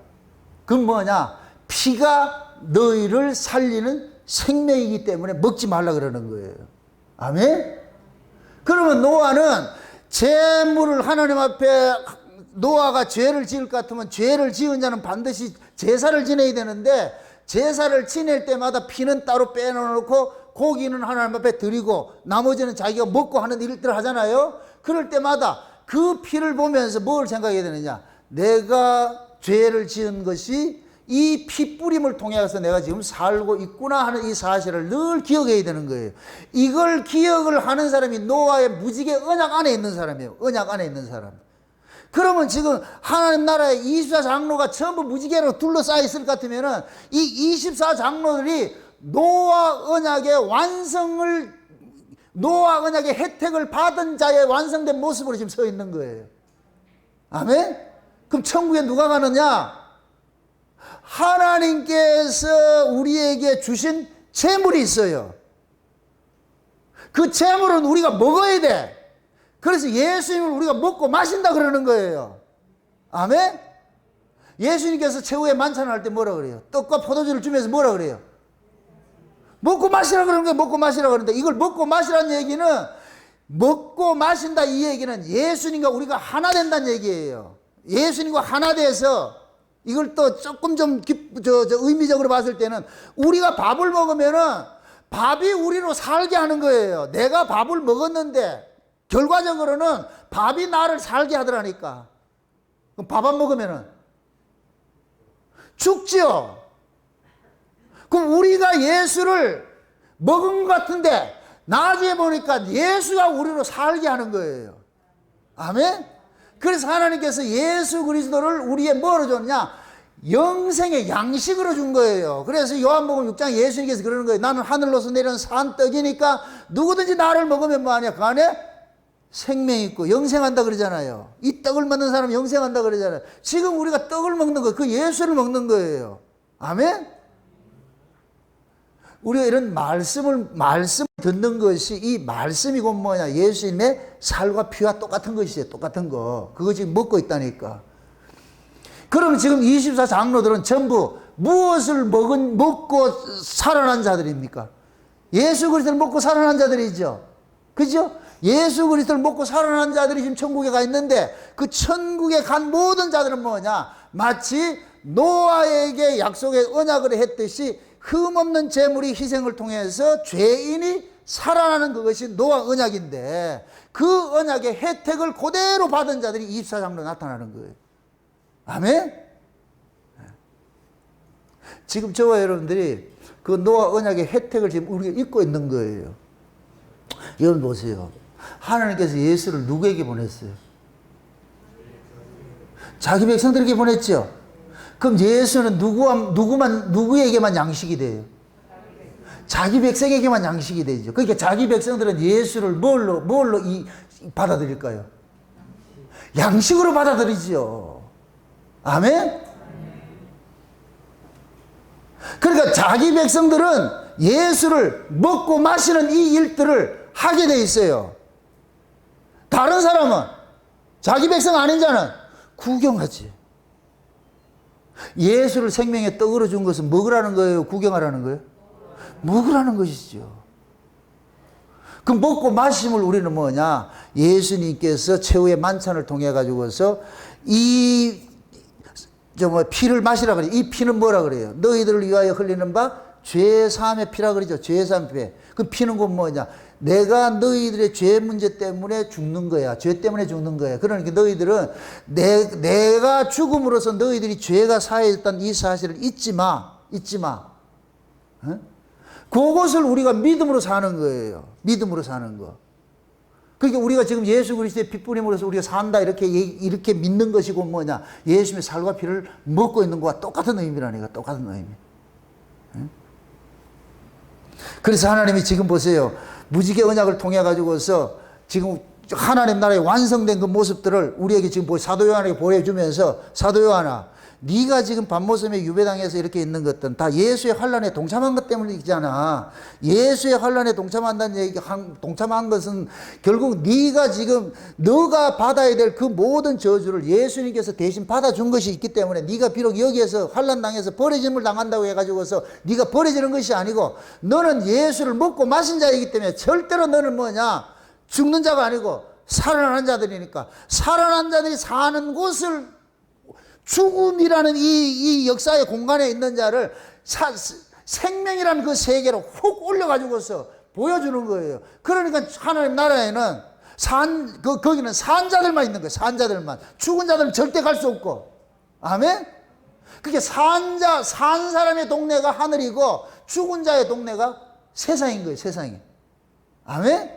그건 뭐냐? 피가 너희를 살리는 생명이기 때문에 먹지 말라 그러는 거예요. 아멘? 그러면 노아는 제물을 하나님 앞에 노아가 죄를 지을 것 같으면 죄를 지은 자는 반드시 제사를 지내야 되는데 제사를 지낼 때마다 피는 따로 빼놓고 고기는 하나님 앞에 드리고 나머지는 자기가 먹고 하는 일들을 하잖아요. 그럴 때마다 그 피를 보면서 뭘 생각해야 되느냐? 내가 죄를 지은 것이 이 피뿌림을 통해서 내가 지금 살고 있구나 하는 이 사실을 늘 기억해야 되는 거예요. 이걸 기억을 하는 사람이 노아의 무지개 언약 안에 있는 사람이에요. 언약 안에 있는 사람. 그러면 지금 하나님 나라의 24장로가 전부 무지개로 둘러싸여 있을 것 같으면은 이 24장로들이 노아 언약의 혜택을 받은 자의 완성된 모습으로 지금 서 있는 거예요. 아멘? 그럼 천국에 누가 가느냐? 하나님께서 우리에게 주신 재물이 있어요. 그 재물은 우리가 먹어야 돼. 그래서 예수님을 우리가 먹고 마신다 그러는 거예요. 아멘? 예수님께서 최후의 만찬을 할 때 뭐라 그래요? 떡과 포도주를 주면서 뭐라 그래요? 먹고 마시라 그러는 거예요. 먹고 마시라 그러는데 이걸 먹고 마시라는 얘기는 먹고 마신다 이 얘기는 예수님과 우리가 하나 된다는 얘기예요. 예수님과 하나 돼서 이걸 또 조금 좀 의미적으로 봤을 때는 우리가 밥을 먹으면은 밥이 우리로 살게 하는 거예요. 내가 밥을 먹었는데 결과적으로는 밥이 나를 살게 하더라니까. 그럼 밥 안 먹으면은 죽지요. 그럼 우리가 예수를 먹은 것 같은데 나중에 보니까 예수가 우리로 살게 하는 거예요. 아멘? 그래서 하나님께서 예수 그리스도를 우리의 뭐로 줬냐? 영생의 양식으로 준 거예요. 그래서 요한복음 6장 예수님께서 그러는 거예요. 나는 하늘로서 내려온 산 떡이니까 누구든지 나를 먹으면 뭐하냐? 그 안에 생명이 있고 영생한다 그러잖아요. 이 떡을 먹는 사람은 영생한다 그러잖아요. 지금 우리가 떡을 먹는 거예요. 그 예수를 먹는 거예요. 아멘? 우리가 이런 말씀을 듣는 것이 이 말씀이 곧 뭐냐? 예수님의 살과 피와 똑같은 것이에요. 똑같은 거. 그거 지금 먹고 있다니까. 그러면 지금 24장로들은 전부 무엇을 먹고 살아난 자들입니까? 예수 그리스도를 먹고 살아난 자들이죠. 그죠? 예수 그리스도를 먹고 살아난 자들이 지금 천국에 가 있는데 그 천국에 간 모든 자들은 뭐냐? 마치 노아에게 약속의 언약을 했듯이 흠없는 제물이 희생을 통해서 죄인이 살아나는 그것이 노아 언약인데 그 언약의 혜택을 그대로 받은 자들이 24장로 나타나는 거예요. 아멘? 지금 저와 여러분들이 그 노아 언약의 혜택을 지금 우리가 입고 있는 거예요. 여러분 보세요. 하나님께서 예수를 누구에게 보냈어요? 자기 백성들에게 보냈죠. 그럼 예수는 누구에게만 양식이 돼요? 자기 백성에게만 양식이 되죠. 그러니까 자기 백성들은 예수를 뭘로 받아들일까요? 양식으로 받아들이죠. 아멘? 그러니까 자기 백성들은 예수를 먹고 마시는 이 일들을 하게 돼 있어요. 다른 사람은, 자기 백성 아닌 자는 구경하지. 예수를 생명의 떡으로 준 것은 먹으라는 거예요? 구경하라는 거예요? 먹으라는 것이죠. 그 먹고 마심을 우리는 뭐냐? 예수님께서 최후의 만찬을 통해 가지고서 피를 마시라 그래요. 이 피는 뭐라 그래요? 너희들을 위하여 흘리는 바 죄사함의 피라 그러죠. 죄사함의 피. 그 피는 곧 뭐냐? 내가 너희들의 죄 문제 때문에 죽는 거야. 죄 때문에 죽는 거야. 그러니까 너희들은 내가 죽음으로써 너희들이 죄가 사해졌다는 이 사실을 잊지 마. 잊지 마. 어? 그것을 우리가 믿음으로 사는 거예요. 믿음으로 사는 거. 그러니까 우리가 지금 예수 그리스도의 피 뿌림으로써 우리가 산다 이렇게 믿는 것이고 뭐냐. 예수님의 살과 피를 먹고 있는 것과 똑같은 의미라니까. 똑같은 의미. 그래서 하나님이 지금 보세요. 무지개 언약을 통해 가지고서 지금 하나님 나라의 완성된 그 모습들을 우리에게 지금 사도 요한에게 보여주면서 사도 요한아, 네가 지금 밤모섬에 유배당해서 이렇게 있는 것들은 다 예수의 환란에 동참한 것 때문이잖아. 예수의 환란에 동참한 것은 결국 네가 지금 너가 받아야 될 그 모든 저주를 예수님께서 대신 받아준 것이 있기 때문에 네가 비록 여기에서 환란 당해서 버려짐을 당한다고 해가지고서 네가 버려지는 것이 아니고 너는 예수를 먹고 마신 자이기 때문에 절대로 너는 뭐냐 죽는 자가 아니고 살아난 자들이니까 살아난 자들이 사는 곳을 죽음이라는 이 역사의 공간에 있는 자를 생명이라는 그 세계로 훅 올려가지고서 보여주는 거예요. 그러니까 하나님 나라에는 거기는 산 자들만 있는 거예요. 산 자들만. 죽은 자들은 절대 갈 수 없고. 아멘? 그게 산 사람의 동네가 하늘이고 죽은 자의 동네가 세상인 거예요. 세상이. 아멘?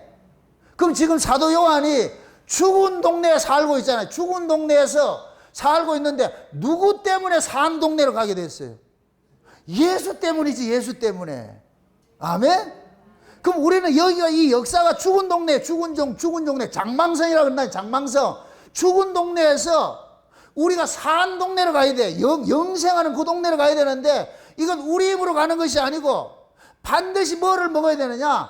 그럼 지금 사도 요한이 죽은 동네에 살고 있잖아요. 죽은 동네에서 살고 있는데 누구 때문에 산 동네로 가게 됐어요? 예수 때문이지. 예수 때문에. 아멘? 그럼 우리는 여기가 이 역사가 죽은 동네, 죽은 동네, 장망성이라고 그런다. 장망성. 죽은 동네에서 우리가 산 동네로 가야 돼. 영생하는 그 동네로 가야 되는데 이건 우리 입으로 가는 것이 아니고 반드시 뭐를 먹어야 되느냐?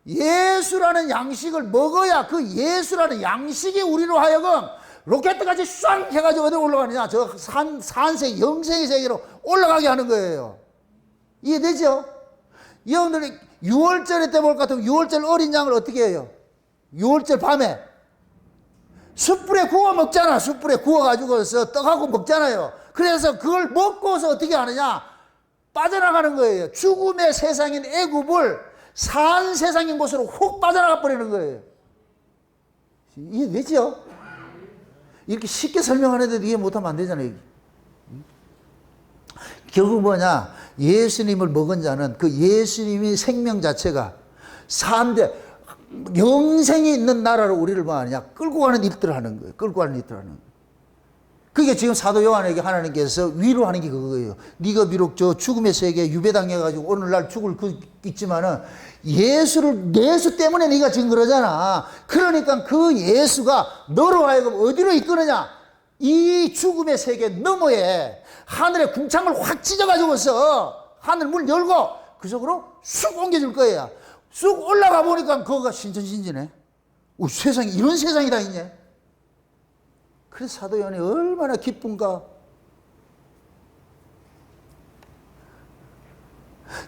예수라는 양식을 먹어야 그 예수라는 양식이 우리로 하여금 로켓같이 쏴 해가지고 어디 올라가느냐? 저 산세, 영생의 세계로 올라가게 하는 거예요. 이해되죠? 여러분들이 6월절 때 볼 것 같으면 6월절 어린 양을 어떻게 해요? 6월절 밤에 숯불에 구워 먹잖아. 숯불에 구워가지고서 떡하고 먹잖아요. 그래서 그걸 먹고서 어떻게 하느냐? 빠져나가는 거예요. 죽음의 세상인 애굽을 산 세상인 곳으로 훅 빠져나가 버리는 거예요. 이해되죠? 이렇게 쉽게 설명하는데도 이해 못하면 안 되잖아요. 결국 뭐냐? 예수님을 먹은 자는 그 예수님이 생명 자체가 영생이 있는 나라로 우리를 뭐하느냐? 끌고 가는 일들을 하는 거예요. 끌고 가는 일들을 하는 거예요. 그게 지금 사도 요한에게 하나님께서 위로하는 게 그거예요. 네가 비록 저 죽음의 세계에 유배당해가지고 오늘날 죽을 있지만은 예수 때문에 네가 지금 그러잖아. 그러니까 그 예수가 너로 하여금 어디로 이끄느냐? 이 죽음의 세계 너머에 하늘의 궁창을 확 찢어가지고서 하늘 문 열고 그 속으로 쑥 옮겨줄 거야. 쑥 올라가 보니까 그거가 신천신지네. 세상에 이런 세상이 다 있네. 그래서 사도 요한이 얼마나 기쁜가.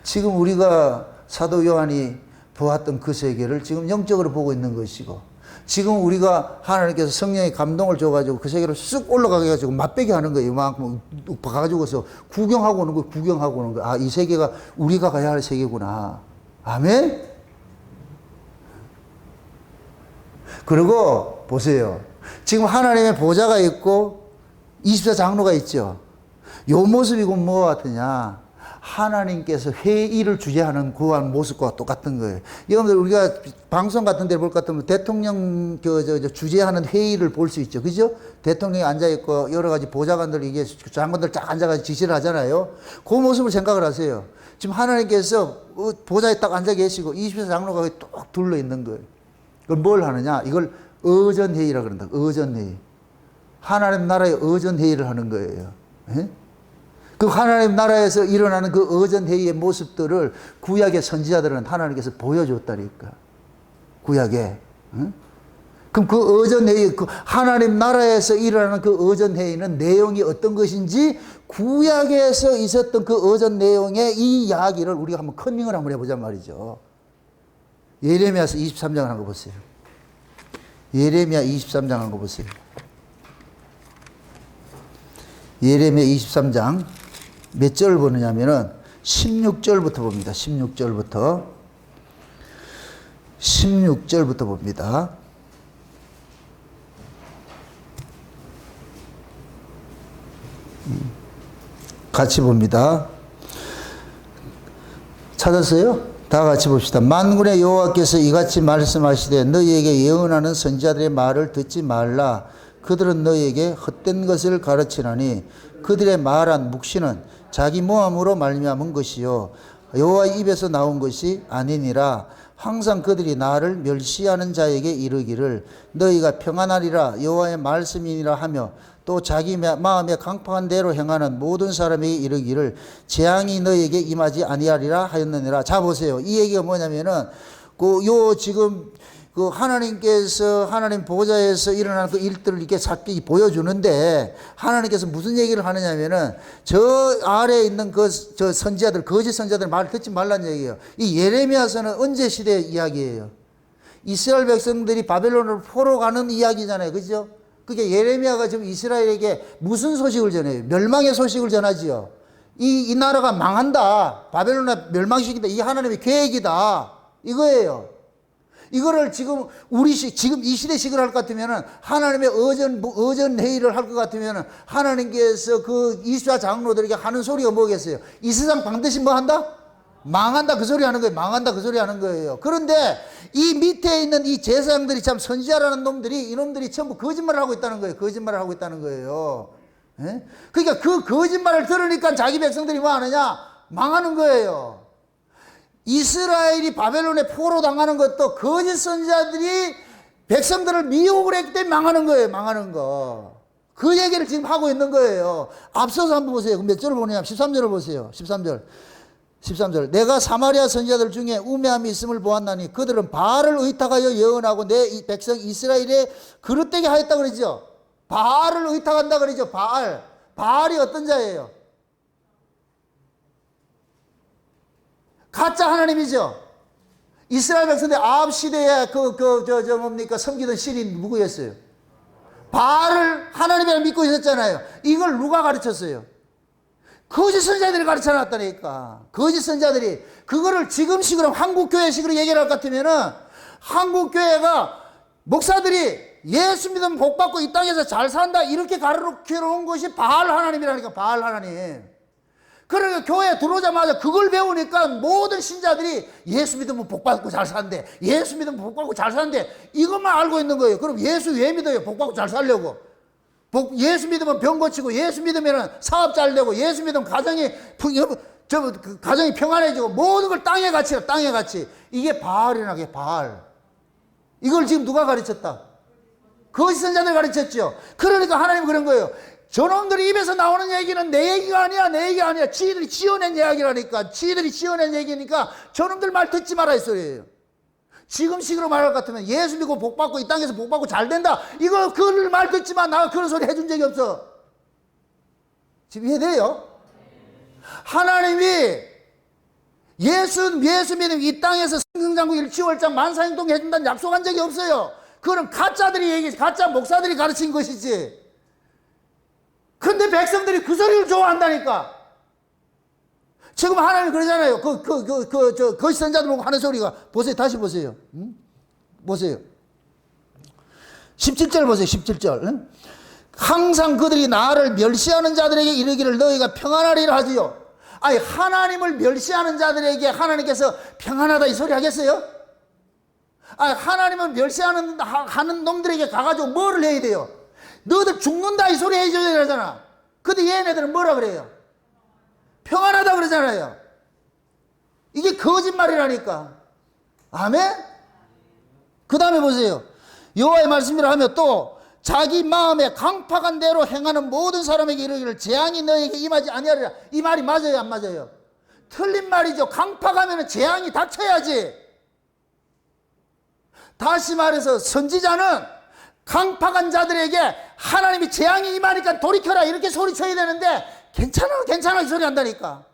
지금 우리가 사도 요한이 보았던 그 세계를 지금 영적으로 보고 있는 것이고 지금 우리가 하나님께서 성령의 감동을 줘가지고 그 세계를 쑥 올라가게 해가지고 맛배기 하는 거예요. 이만큼 가가지고서 구경하고 오는 거예요. 구경하고 오는 거예요. 아, 이 세계가 우리가 가야 할 세계구나. 아멘? 그리고 보세요. 지금 하나님의 보좌가 있고 24장로가 있죠. 요 모습이 곧 뭐와 같으냐? 하나님께서 회의를 주재하는 그 모습과 똑같은 거예요. 여러분들 우리가 방송 같은 데 볼 것 같으면 대통령 주재하는 회의를 볼 수 있죠. 그죠? 대통령이 앉아있고 여러 가지 보좌관들 이게 장관들 쫙 앉아가지고 지시를 하잖아요. 그 모습을 생각을 하세요. 지금 하나님께서 보좌에 딱 앉아 계시고 24장로가 뚝 둘러 있는 거예요. 그걸 뭘 하느냐? 이걸 의전회의라고 그런다. 의전회의. 하나님 나라의 의전회의를 하는 거예요. 에? 그 하나님 나라에서 일어나는 그 의전회의의 모습들을 구약의 선지자들은 하나님께서 보여줬다니까. 구약에. 에? 그럼 그 의전회의, 그 하나님 나라에서 일어나는 그 의전회의는 내용이 어떤 것인지 구약에서 있었던 그 의전 내용의 이 이야기를 우리가 한번 컨닝을 한번 해보자 말이죠. 예레미야서 23장을 한 거 보세요. 예레미야 23장 한 거 보세요. 예레미야 23장 몇 절 보느냐면은 16절부터 봅니다. 16절부터 16절부터 봅니다. 같이 봅니다. 찾았어요? 다 같이 봅시다. 만군의 여호와께서 이같이 말씀하시되 너희에게 예언하는 선지자들의 말을 듣지 말라. 그들은 너희에게 헛된 것을 가르치나니 그들의 말한 묵시는 자기 모함으로 말미암은 것이요 여호와의 입에서 나온 것이 아니니라. 항상 그들이 나를 멸시하는 자에게 이르기를 너희가 평안하리라 여호와의 말씀이니라 하며 또 자기 마음에 강팍한 대로 행하는 모든 사람에게 이르기를 재앙이 너희에게 임하지 아니하리라 하였느니라. 자 보세요. 이 얘기가 뭐냐면은 지금 하나님께서 하나님 보좌에서 일어나는 그 일들을 이렇게 작게 보여주는데 하나님께서 무슨 얘기를 하느냐면은 저 아래에 있는 저 선지자들 거짓 선지자들 말을 듣지 말라는 얘기예요. 이 예레미야서는 언제 시대 이야기예요? 이스라엘 백성들이 바벨론을 포로 가는 이야기잖아요. 그죠? 그게 예레미야가 지금 이스라엘에게 무슨 소식을 전해요? 멸망의 소식을 전하지요. 이 나라가 망한다. 바벨론을 멸망시킨다. 이게 하나님의 계획이다. 이거예요. 이거를 지금 지금 이 시대식을 할 것 같으면은 하나님의 의전 회의를 할 것 같으면은 하나님께서 그 이스라 장로들에게 하는 소리가 뭐겠어요? 이 세상 반드시 뭐 한다? 망한다 그 소리 하는 거예요. 망한다 그 소리 하는 거예요. 그런데 이 밑에 있는 이 제사장들이 참 선지자라는 놈들이 이놈들이 전부 거짓말을 하고 있다는 거예요. 거짓말을 하고 있다는 거예요. 예? 그러니까 그 거짓말을 들으니까 자기 백성들이 뭐 하느냐? 망하는 거예요. 이스라엘이 바벨론에 포로 당하는 것도 거짓 선지자들이 백성들을 미혹을 했기 때문에 망하는 거예요. 망하는 거. 그 얘기를 지금 하고 있는 거예요. 앞서서 한번 보세요. 몇 절을 보냐면 13절을 보세요. 13절. 내가 사마리아 선지자들 중에 우매함이 있음을 보았나니 그들은 바알을 의탁하여 예언하고 내 백성 이스라엘에 그릇되게 하였다 그러죠. 바알을 의탁한다 그러죠. 바알이 어떤 자예요? 가짜 하나님이죠. 이스라엘 백성들 아합 시대에 섬기던 신이 누구였어요? 바알을 하나님이라 믿고 있었잖아요. 이걸 누가 가르쳤어요? 거짓 선지자들이 가르쳐 놨다니까. 거짓 선지자들이. 그거를 지금식으로 한국교회식으로 얘기를 할 것 같으면은 한국교회가 목사들이 예수 믿으면 복 받고 이 땅에서 잘 산다 이렇게 가르쳐 놓은 것이 바알 하나님이라니까. 바알 하나님. 그러니까 교회에 들어오자마자 그걸 배우니까 모든 신자들이 예수 믿으면 복 받고 잘 산대. 예수 믿으면 복 받고 잘 산대. 이것만 알고 있는 거예요. 그럼 예수 왜 믿어요? 복 받고 잘 살려고. 예수 믿으면 병 고치고, 예수 믿으면 사업 잘 되고, 예수 믿으면 가정이 평안해지고, 모든 걸 땅에 가치라, 땅에 가치. 이게 바알이라는 게 바알. 이걸 지금 누가 가르쳤다? 거짓 선자들 가르쳤죠. 그러니까 하나님 그런 거예요. 저놈들 입에서 나오는 얘기는 내 얘기가 아니야, 내 얘기가 아니야. 지들이 지어낸 이야기라니까. 지들이 지어낸 얘기니까 저놈들 말 듣지 마라 이 소리예요. 지금식으로 말할 것 같으면 예수 믿고 복 받고 이 땅에서 복 받고 잘 된다. 이거 그 말 듣지 마. 나 그런 소리 해준 적이 없어. 지금 이해돼요? 하나님이 예수 믿으면 이 땅에서 승승장구 일치월장 만사행동 해준다는 약속한 적이 없어요. 그건 가짜들이 가짜 목사들이 가르친 것이지. 근데 백성들이 그 소리를 좋아한다니까. 지금 하나님 그러잖아요. 거짓 선자들 보고 하는 소리가. 보세요. 다시 보세요. 보세요. 17절 보세요. 17절. 항상 그들이 나를 멸시하는 자들에게 이르기를 너희가 평안하리라 하지요. 아니, 하나님을 멸시하는 자들에게 하나님께서 평안하다 이 소리 하겠어요? 아니, 하나님을 하는 놈들에게 가가지고 뭐를 해야 돼요? 너희들 죽는다 이 소리 해줘야 되잖아. 근데 얘네들은 뭐라 그래요? 평안하다 그러잖아요. 이게 거짓말이라니까. 아멘? 그 다음에 보세요. 여호와의 말씀이라 하며 또 자기 마음에 강팍한 대로 행하는 모든 사람에게 이르기를 재앙이 너에게 임하지 아니하리라. 이 말이 맞아요 안 맞아요? 틀린 말이죠. 강팍하면 재앙이 닥쳐야지. 다시 말해서 선지자는 강팍한 자들에게 하나님이 재앙이 임하니까 돌이켜라 이렇게 소리쳐야 되는데 괜찮아 이 소리 한다니까.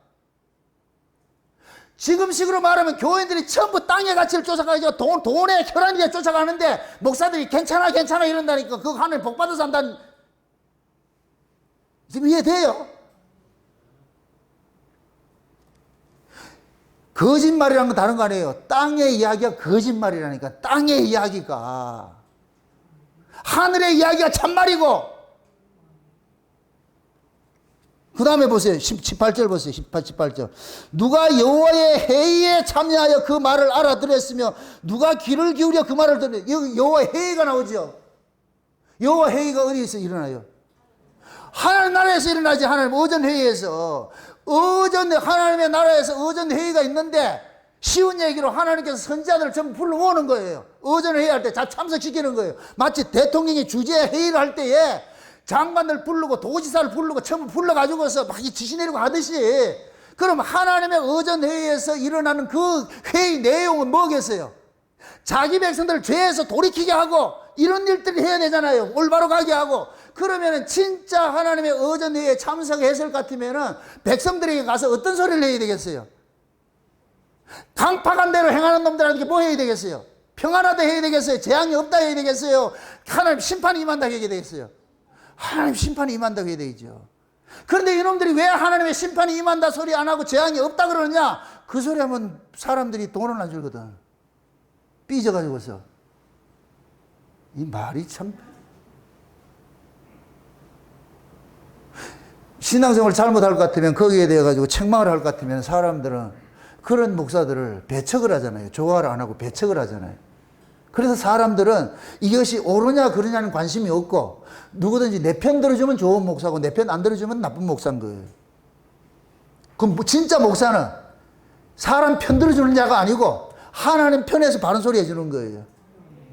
지금식으로 말하면 교인들이 전부 땅의 가치를 쫓아가죠. 돈의 혈안이에 쫓아가는데 목사들이 괜찮아 이런다니까. 그거 하나님 복 받아서 한다는. 지금 이해돼요? 거짓말이라는 건 다른 거 아니에요. 땅의 이야기가 거짓말이라니까. 땅의 이야기가. 하늘의 이야기가 참말이고. 그 다음에 보세요. 18절 보세요. 18절. 누가 여호와의 회의에 참여하여 그 말을 알아들었으며 누가 귀를 기울여 그 말을 들으며. 여기 여호와의 회의가 나오죠. 여호와 회의가 어디에서 일어나요? 하나님 나라에서 일어나지. 하나님 어전회의에서. 하나님의 나라에서 어전회의가 있는데 쉬운 얘기로 하나님께서 선지자들을 전부 불러 모으는 거예요. 어전회의할 때 다 참석시키는 거예요. 마치 대통령이 주재 회의를 할 때에 장관들 부르고 도지사를 부르고 전부 불러가지고서 막 지시 내리고 하듯이, 그럼 하나님의 어전회의에서 일어나는 그 회의 내용은 뭐겠어요? 자기 백성들을 죄에서 돌이키게 하고 이런 일들을 해야 되잖아요. 올바로 가게 하고. 그러면은 진짜 하나님의 어전회의에 참석했을 것 같으면은 백성들에게 가서 어떤 소리를 해야 되겠어요? 강팍한 대로 행하는 놈들한테 뭐 해야 되겠어요? 평안하다 해야 되겠어요? 재앙이 없다 해야 되겠어요? 하나님 심판이 임한다 해야 되겠어요? 하나님 심판이 임한다고 해야 되죠. 그런데 이놈들이 왜 하나님의 심판이 임한다 소리 안 하고 재앙이 없다 그러느냐? 그 소리 하면 사람들이 돈을 안 주거든. 삐져가지고서. 이 말이 참. 신앙생활을 잘못할 것 같으면 거기에 대해 가지고 책망을 할 것 같으면 사람들은 그런 목사들을 배척을 하잖아요. 좋아를 안 하고 배척을 하잖아요. 그래서 사람들은 이것이 옳으냐 그러냐는 관심이 없고 누구든지 내 편 들어주면 좋은 목사고 내 편 안 들어주면 나쁜 목사인 거예요. 그럼 진짜 목사는 사람 편 들어주는 자가 아니고 하나님 편에서 바른 소리 해주는 거예요.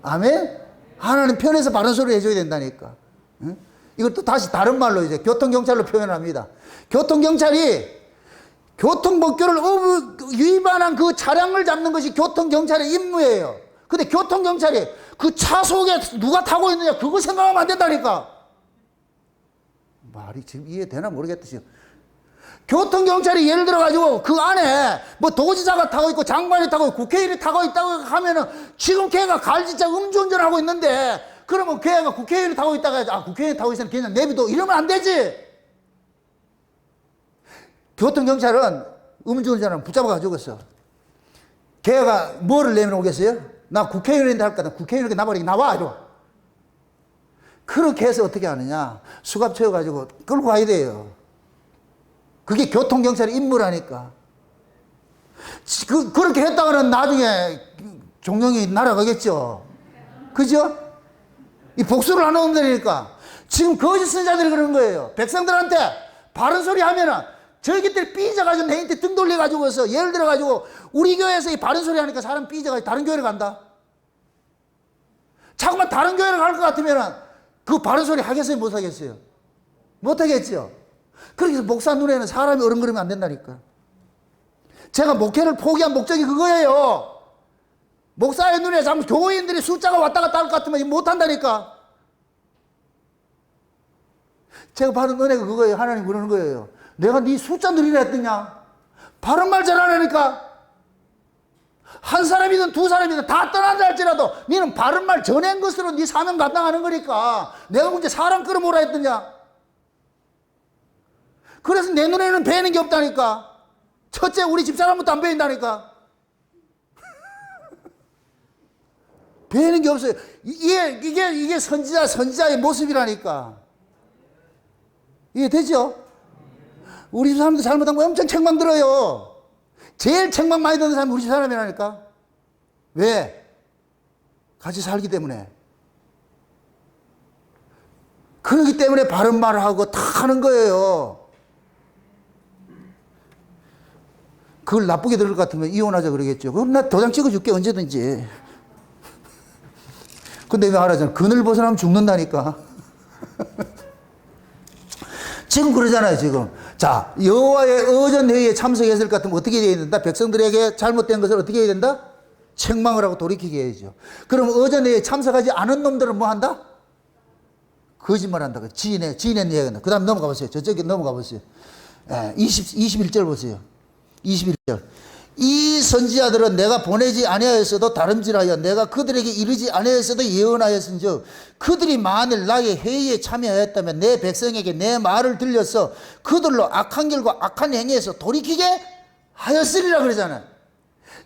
아멘? 하나님 편에서 바른 소리 해줘야 된다니까. 응? 이것도 다시 다른 말로 이제 교통경찰로 표현합니다. 교통경찰이 교통법규를 위반한 그 차량을 잡는 것이 교통경찰의 임무예요. 근데 교통경찰이 그 차 속에 누가 타고 있느냐 그거 생각하면 안 된다니까. 말이 지금 이해되나 모르겠다 지금. 교통경찰이 예를 들어가지고 그 안에 뭐 도지사가 타고 있고 장관이 타고 있고 국회의원이 타고 있다고 하면은 지금 걔가 갈지자 음주운전하고 있는데 그러면 걔가 국회의원이 타고 있다가 국회의원이 타고 있으면 그냥 내비도 이러면 안 되지. 교통경찰은 음주운전하면 붙잡아가지고 있어. 걔가 뭐를 내밀어오겠어요? 나 국회의원인데 할까? 국회의원이니까 나버리게 나와! 이러. 그렇게 해서 어떻게 하느냐? 수갑 채워가지고 끌고 가야 돼요. 그게 교통경찰의 임무라니까. 그렇게 했다가는 나중에 종령이 날아가겠죠. 그죠? 이 복수를 안 하는 데니까. 지금 거짓 선자들이 그러는 거예요. 백성들한테 바른 소리 하면은 저희들 삐져가지고 내한테 등 돌려가지고서 예를 들어가지고 우리 교회에서 이 바른 소리 하니까 사람 삐져가지고 다른 교회를 간다. 자꾸만 다른 교회를 갈 것 같으면은 그 바른 소리 하겠어요? 못 하겠어요? 못 하겠죠? 그렇게 해서 목사 눈에는 사람이 어른거리면 안 된다니까. 제가 목회를 포기한 목적이 그거예요. 목사의 눈에 자꾸 교인들이 숫자가 왔다 갔다 할 것 같으면 못 한다니까. 제가 받은 은혜가 그거예요. 하나님 그러는 거예요. 내가 네 숫자 늘리라 했더냐? 바른 말 잘하라니까. 한 사람이든 두 사람이든 다 떠난다 할지라도 너는 바른 말 전한 것으로 네 사명 감당하는 거니까 내가 언제 사람 끌어모으라 했더냐? 그래서 내 눈에는 배이는 게 없다니까. 첫째 우리 집사람부터 안 배인다니까. 배이는 게 없어요. 이게 선지자의 모습이라니까. 이게 되죠? 우리 집 사람들 잘못한 거 엄청 책망 들어요. 제일 책망 많이 듣는 사람이 우리 집 사람이라니까. 왜? 같이 살기 때문에. 그러기 때문에 바른 말을 하고 다 하는 거예요. 그걸 나쁘게 들을 것 같으면 이혼하자 그러겠죠. 그럼 나 도장 찍어줄게 언제든지. 근데 왜 하라잖아. 그늘 벗어나면 죽는다니까. 지금 그러잖아요, 지금. 자, 여호와의 어전회의에 참석했을 것 같으면 어떻게 해야 된다? 백성들에게 잘못된 것을 어떻게 해야 된다? 책망을 하고 돌이키게 해야죠. 그럼 어전회의에 참석하지 않은 놈들은 뭐 한다? 거짓말 한다. 지인의 이야기한다. 그 다음 넘어가 보세요. 저쪽에 넘어가 보세요. 21절 보세요. 21절. 이 선지자들은 내가 보내지 아니하였어도 다름질하여 내가 그들에게 이르지 아니하였어도 예언하였은즉 그들이 만일 나의 회의에 참여하였다면 내 백성에게 내 말을 들려서 그들로 악한 길과 악한 행위에서 돌이키게 하였으리라 그러잖아요.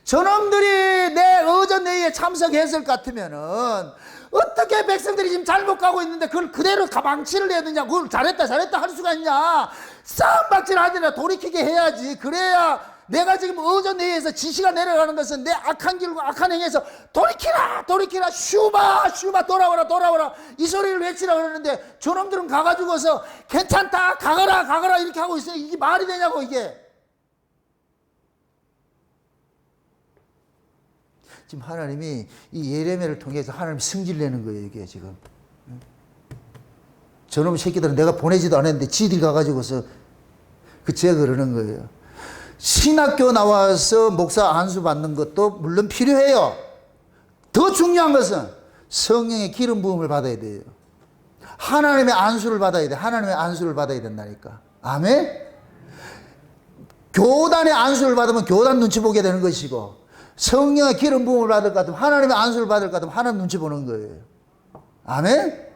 저놈들이 내 의전회의에 참석했을 것 같으면은 어떻게 백성들이 지금 잘못 가고 있는데 그걸 그대로 가방치를 해야 되냐? 그걸 잘했다 할 수가 있냐? 싸움박질 하더라 돌이키게 해야지. 그래야 내가 지금 의전회의에서 지시가 내려가는 것은 내 악한 길과 악한 행위에서 돌이키라 슈바 돌아오라 이 소리를 외치라 그러는데 저놈들은 가가지고서 괜찮다 가거라 이렇게 하고 있어요. 이게 말이 되냐고 이게. 지금 하나님이 이 예레미야를 통해서 하나님 승질 내는 거예요 이게 지금. 저놈의 새끼들은 내가 보내지도 않았는데 지들이 가가지고서 제가 그러는 거예요. 신학교 나와서 목사 안수 받는 것도 물론 필요해요. 더 중요한 것은 성령의 기름 부음을 받아야 돼요. 하나님의 안수를 받아야 돼. 하나님의 안수를 받아야 된다니까. 아멘? 교단의 안수를 받으면 교단 눈치 보게 되는 것이고 성령의 기름 부음을 받을 것 같으면 하나님의 안수를 받을 것 같으면 하나님 눈치 보는 거예요. 아멘?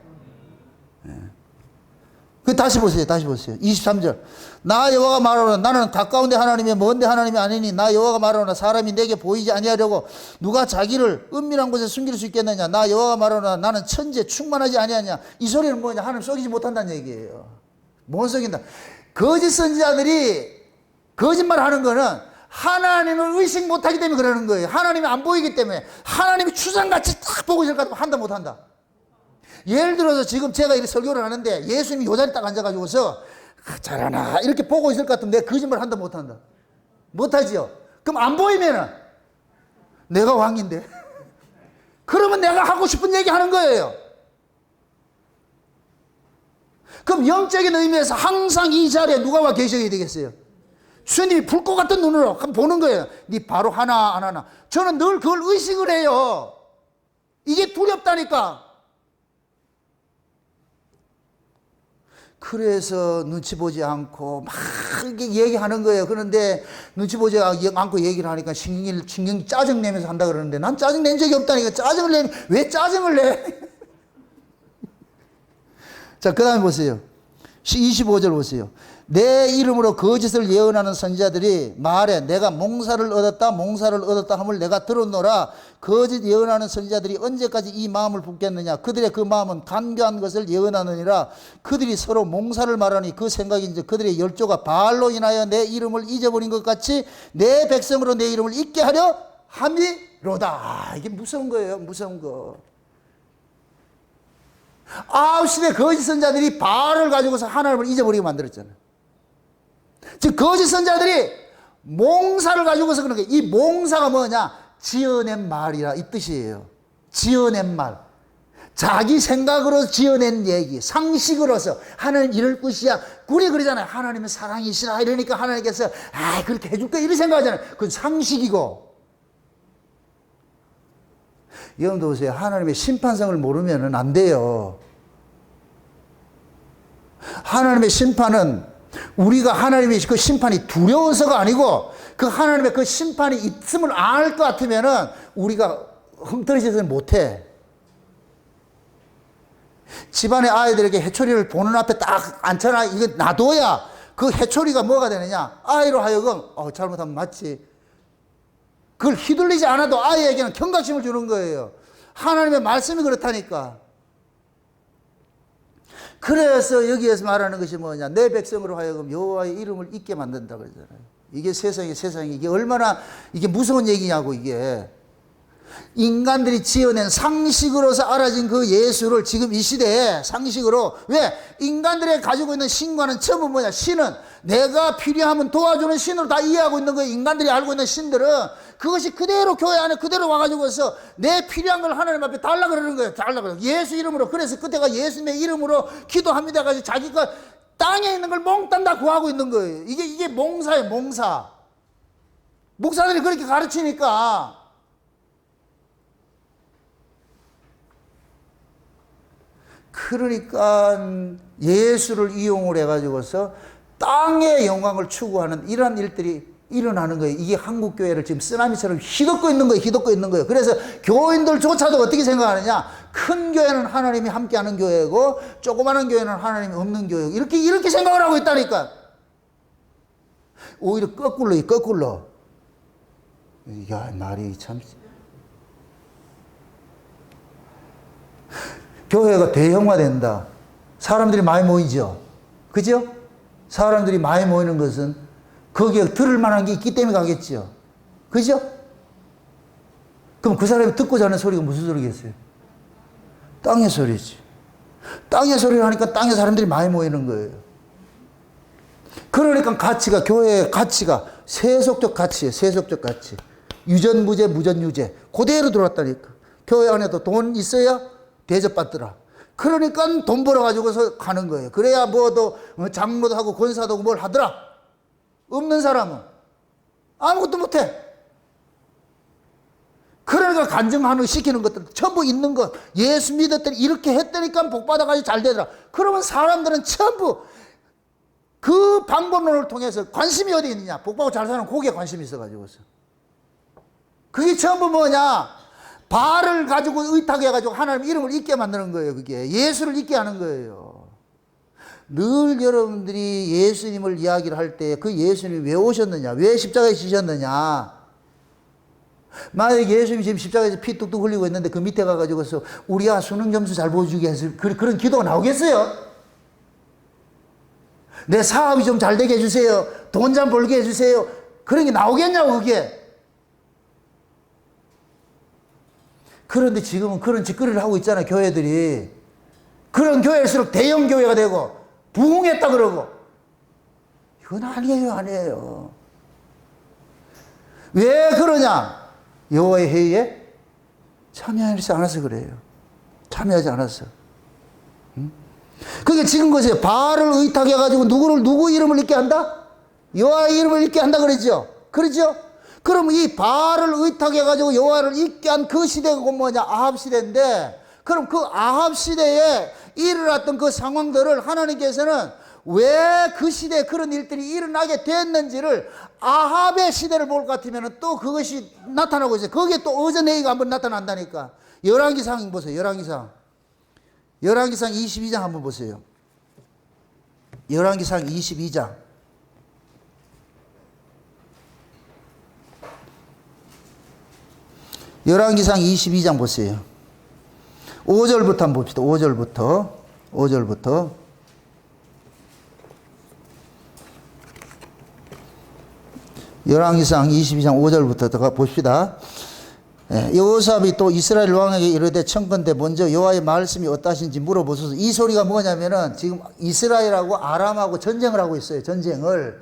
다시 보세요. 23절. 나 여호와가 말하노라 나는 가까운데 하나님이 먼데 하나님이 아니니 나 여호와가 말하노라 사람이 내게 보이지 아니하려고 누가 자기를 은밀한 곳에 숨길 수 있겠느냐. 나 여호와가 말하노라 나는 천지에 충만하지 아니하냐. 이 소리는 뭐냐. 하나님 속이지 못한다는 얘기예요. 못 속인다. 거짓 선지자들이 거짓말하는 거는 하나님을 의식 못하기 때문에 그러는 거예요. 하나님이 안 보이기 때문에. 하나님이 추상같이 딱 보고 있을 것 같으면 한다 못한다. 예를 들어서 지금 제가 이렇게 설교를 하는데 예수님이 요 자리에 딱 앉아가지고서 잘하나 이렇게 보고 있을 것 같으면 내가 거짓말 한다 못한다. 못하지요. 그럼 안 보이면은 내가 왕인데 그러면 내가 하고 싶은 얘기 하는 거예요. 그럼 영적인 의미에서 항상 이 자리에 누가 와 계셔야 되겠어요? 주님이 불꽃 같은 눈으로 보는 거예요. 네 바로 하나 안 하나. 저는 늘 그걸 의식을 해요. 이게 두렵다니까. 그래서 눈치 보지 않고 막 이렇게 얘기하는 거예요. 그런데 눈치 보지 않고 얘기를 하니까 신경이 짜증내면서 한다 그러는데 난 짜증낸 적이 없다니까. 짜증을 내면 왜 짜증을 내? 자, 그 다음에 보세요. 25절 보세요. 내 이름으로 거짓을 예언하는 선지자들이 말해 내가 몽사를 얻었다 함을 내가 들었노라. 거짓 예언하는 선지자들이 언제까지 이 마음을 붓겠느냐. 그들의 그 마음은 간교한 것을 예언하느니라. 그들이 서로 몽사를 말하니 그 생각인지 그들의 열조가 바알로 인하여 내 이름을 잊어버린 것 같이 내 백성으로 내 이름을 잊게 하려 함이로다. 이게 무서운 거예요. 무서운 거. 9시대 거짓 선자들이 바알을 가지고서 하나님을 잊어버리게 만들었잖아요. 즉 거짓 선자들이 몽사를 가지고서 그런 거예요. 이 몽사가 뭐냐? 지어낸 말이라 이 뜻이에요. 지어낸 말. 자기 생각으로 지어낸 얘기. 상식으로서 하나님 이럴 것이야. 우리 그러잖아요. 하나님은 사랑이시라 이러니까 하나님께서 그렇게 해줄 거야 이렇게 생각하잖아요. 그건 상식이고. 여러분도 보세요. 하나님의 심판성을 모르면 안 돼요. 하나님의 심판은 우리가 하나님의 그 심판이 두려워서가 아니고 그 하나님의 그 심판이 있음을 알 것 같으면은 우리가 흠떨어지지 못해. 집안의 아이들에게 해초리를 보는 앞에 딱 앉혀놔. 이거 놔둬야 그 해초리가 뭐가 되느냐. 아이로 하여금 잘못하면 맞지. 그걸 휘둘리지 않아도 아이에게는 경각심을 주는 거예요. 하나님의 말씀이 그렇다니까. 그래서 여기에서 말하는 것이 뭐냐. 내 백성으로 하여금 여호와의 이름을 잊게 만든다 그러잖아요. 이게 세상에 이게 얼마나 이게 무서운 얘기냐고. 이게 인간들이 지어낸 상식으로서 알아진 그 예수를 지금 이 시대에 상식으로. 왜? 인간들이 가지고 있는 신과는 전부 뭐냐. 신은 내가 필요하면 도와주는 신으로 다 이해하고 있는 거예요. 인간들이 알고 있는 신들은 그것이 그대로 교회 안에 그대로 와가지고서 내 필요한 걸 하나님 앞에 달라 그러는 거예요. 달라 그래요. 예수 이름으로. 그래서 그때가 예수님의 이름으로 기도합니다. 가지고 자기가 땅에 있는 걸 몽땅 다 구하고 있는 거예요. 이게 몽사예요. 몽사. 목사들이 그렇게 가르치니까. 그러니까 예수를 이용을 해가지고서 땅의 영광을 추구하는 이러한 일들이 일어나는 거예요. 이게 한국 교회를 지금 쓰나미처럼 휘덮고 있는 거예요. 그래서 교인들조차도 어떻게 생각하느냐? 큰 교회는 하나님이 함께하는 교회고 조그마한 교회는 하나님이 없는 교회고 이렇게 생각을 하고 있다니까. 오히려 거꾸로. 야, 말이 참. 교회가 대형화된다. 사람들이 많이 모이죠. 그죠? 사람들이 많이 모이는 것은 거기에 들을 만한 게 있기 때문에 가겠죠. 그죠? 그럼 그 사람이 듣고자 하는 소리가 무슨 소리겠어요? 땅의 소리지. 땅의 소리를 하니까 땅에 사람들이 많이 모이는 거예요. 그러니까 가치가, 교회의 가치가 세속적 가치예요. 세속적 가치. 유전무죄, 무전유죄. 그대로 들어왔다니까. 교회 안에도 돈 있어야 대접받더라. 그러니까 돈 벌어가지고서 가는 거예요. 그래야 뭐도 장로도 하고 권사도 하고 뭘 하더라. 없는 사람은 아무것도 못해. 그러니까 간증하는 시키는 것들 전부 있는 것. 예수 믿었더니 이렇게 했다니까 복 받아가지고 잘 되더라. 그러면 사람들은 전부 그 방법론을 통해서 관심이 어디 있느냐. 복 받고 잘 사는 거기에 관심이 있어가지고서. 그게 전부 뭐냐. 발을 가지고 의탁해가지고 하나님 이름을 잊게 만드는 거예요. 그게 예수를 잊게 하는 거예요. 늘 여러분들이 예수님을 이야기를 할 때 그 예수님이 왜 오셨느냐, 왜 십자가에 지셨느냐. 만약에 예수님이 지금 십자가에서 피 뚝뚝 흘리고 있는데 그 밑에 가가지고서 우리야 수능 점수 잘 보여주게 해서 그런 기도가 나오겠어요? 내 사업이 좀 잘 되게 해주세요. 돈 좀 벌게 해주세요. 그런 게 나오겠냐고 그게. 그런데 지금은 그런 짓거리를 하고 있잖아요. 교회들이. 그런 교회일수록 대형 교회가 되고 부흥했다 그러고. 이건 아니에요. 아니에요. 왜 그러냐. 여호와의 회의에 참여하지 않아서 그래요. 참여하지 않았어. 응? 그게 지금 것이에요. 바알을 의탁해가지고 누구 이름을 읽게 한다? 여호와의 이름을 읽게 한다 그러죠. 그러죠? 그럼 이 바알을 의탁해가지고 여호와를 잊게 한 그 시대가 뭐냐? 아합 시대인데, 그럼 그 아합 시대에 일어났던 그 상황들을 하나님께서는 왜 그 시대에 그런 일들이 일어나게 됐는지를 아합의 시대를 볼 것 같으면 또 그것이 나타나고 있어요. 거기에 또 어전회의가 한번 나타난다니까. 열왕기상 보세요. 열왕기상 22장 한번 보세요. 열왕기상 22장. 열왕기상 22장 보세요. 5절부터 한번 봅시다. 5절부터. 열왕기상 22장 5절부터 들어가 봅시다. 여호사밧이 또 이스라엘 왕에게 이르되 청컨대 먼저 여호와의 말씀이 어떠신지 물어보소서. 이 소리가 뭐냐면은 지금 이스라엘하고 아람하고 전쟁을 하고 있어요. 전쟁을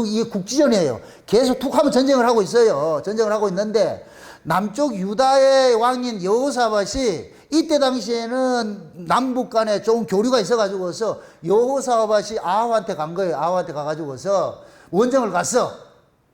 이게 국지전이에요. 계속 툭 하면 전쟁을 하고 있어요. 전쟁을 하고 있는데 남쪽 유다의 왕인 여호사밧이 이때 당시에는 남북 간에 좀 교류가 있어가지고서 여호사밧이 아합한테 간 거예요. 아합한테 가가지고서 원정을 갔어.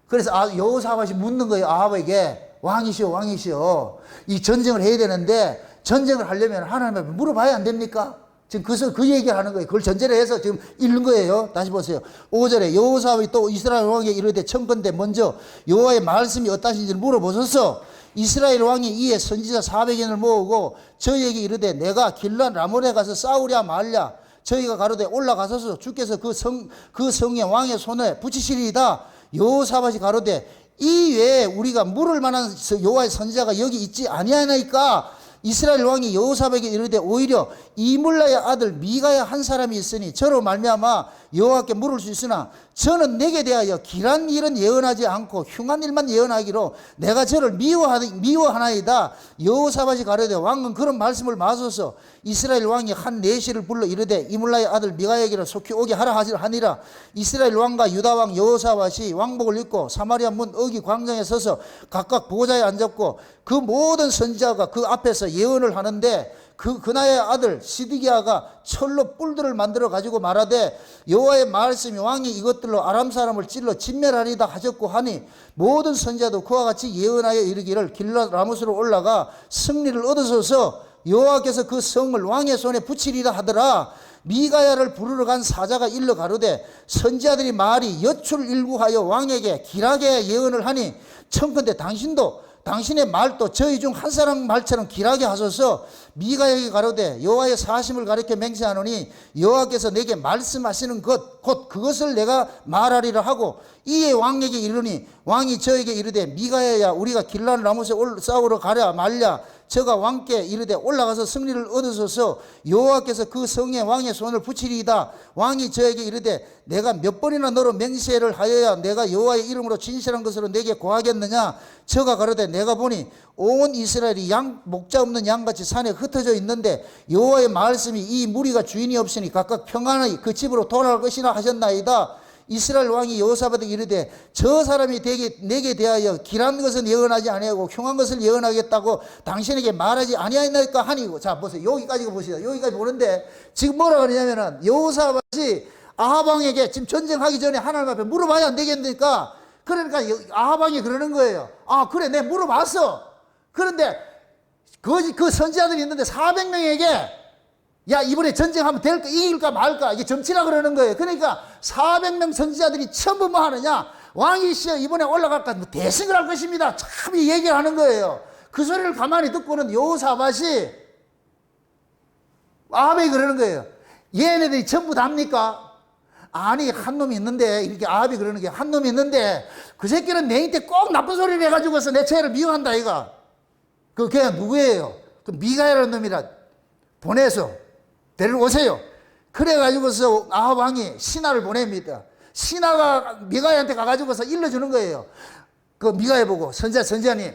그래서 여호사밧이 묻는 거예요. 아합에게 왕이시오. 이 전쟁을 해야 되는데 전쟁을 하려면 하나님한테 물어봐야 안 됩니까? 지금 그 얘기를 하는 거예요. 그걸 전제로 해서 지금 읽는 거예요. 다시 보세요. 5절에 여호사밧이 또 이스라엘 왕에게 이르되 청컨대 먼저 여호와의 말씀이 어떠신지를 물어보소서. 이스라엘 왕이 이에 선지자 400인을 모으고 저희에게 이르되 내가 길란 라몬에 가서 싸우랴 말랴. 저희가 가로되 올라가소서. 주께서 그 성에 왕의 손에 붙이시리이다. 여호사밧이 가로되 이 외에 우리가 물을 만한 여호와의 선지자가 여기 있지 아니하나이까. 이스라엘 왕이 여호사밧에게 이르되 오히려 이물라의 아들 미가야 한 사람이 있으니 저로 말미암아 여호와께 물을 수 있으나 저는 내게 대하여 길한 일은 예언하지 않고 흉한 일만 예언하기로 내가 저를 미워하나이다. 여호사밧이 가로되 왕은 그런 말씀을 마소서. 이스라엘 왕이 한 내시를 불러 이르되 이물라의 아들 미가에게로 속히 오게 하라 하니라. 이스라엘 왕과 유다 왕 여호사밧이 왕복을 입고 사마리아 문 어기 광장에 서서 각각 보좌에 앉았고 그 모든 선지자가 그 앞에서 예언을 하는데 그나의 아들 시드기야가 철로 뿔들을 만들어 가지고 말하되 여호와의 말씀이 왕이 이것들로 아람 사람을 찔러 진멸하리다 하셨고 하니 모든 선지자도 그와 같이 예언하여 이르기를 길랏 라모스로 올라가 승리를 얻으소서. 여호와께서 그 성을 왕의 손에 붙이리라 하더라. 미가야를 부르러 간 사자가 일러 가로되 선지자들이 말이 여출 일구하여 왕에게 길하게 예언을 하니 청컨대 당신의 말도 저희 중 한 사람 말처럼 길하게 하소서. 미가에게 가로되 여호와의 사심을 가리켜 맹세하노니 여호와께서 내게 말씀하시는 것 곧 그것을 내가 말하리라 하고 이에 왕에게 이르니 왕이 저에게 이르되 미가야야 우리가 길랄 라못에 싸우러 가랴 말랴. 저가 왕께 이르되 올라가서 승리를 얻으소서. 여호와께서 그 성에 왕의 손을 붙이리이다. 왕이 저에게 이르되 내가 몇 번이나 너로 맹세를 하여야 내가 여호와의 이름으로 진실한 것으로 내게 고하겠느냐. 저가 가로되 내가 보니 온 이스라엘이 목자 없는 양같이 산에 흩어져 있는데 여호와의 말씀이 이 무리가 주인이 없으니 각각 평안히 그 집으로 돌아갈 것이나 하셨나이다. 이스라엘 왕이 여호사밧에게 이르되 저 사람이 내게 대하여 길한 것은 예언하지 아니하고 흉한 것을 예언하겠다고 당신에게 말하지 아니하였나이까 하니. 자 보세요. 여기까지 보시죠. 여기까지 보는데 지금 뭐라 그러냐면은 여호사밧이 아합 왕에게 지금 전쟁하기 전에 하나님 앞에 물어봐야 안 되겠습니까? 그러니까 아합 왕이 그러는 거예요. 아 그래 내 물어봤어. 그런데 그 선지자들이 있는데 400명에게 야 이번에 전쟁하면 될까 이길까 말까 이게 점치라 그러는 거예요. 그러니까 400명 선지자들이 전부 뭐 하느냐 왕이시여 이번에 올라갈까 뭐 대승을 할 것입니다 참 이 얘기를 하는 거예요. 그 소리를 가만히 듣고는 여호사밧이 아합에게 그러는 거예요. 얘네들이 전부 답니까? 아니 한 놈이 있는데 이렇게 아합이 그러는 게 한 놈이 있는데 그 새끼는 내한테 꼭 나쁜 소리를 해가지고서 내 죄를 미워한다 이가. 걔가 누구예요? 그 미가야라는 놈이라 보내서 데려오세요. 그래가지고서 아합 왕이 신하를 보냅니다. 신하가 미가야한테 가가지고서 일러주는 거예요. 그 미가야 보고 선지자님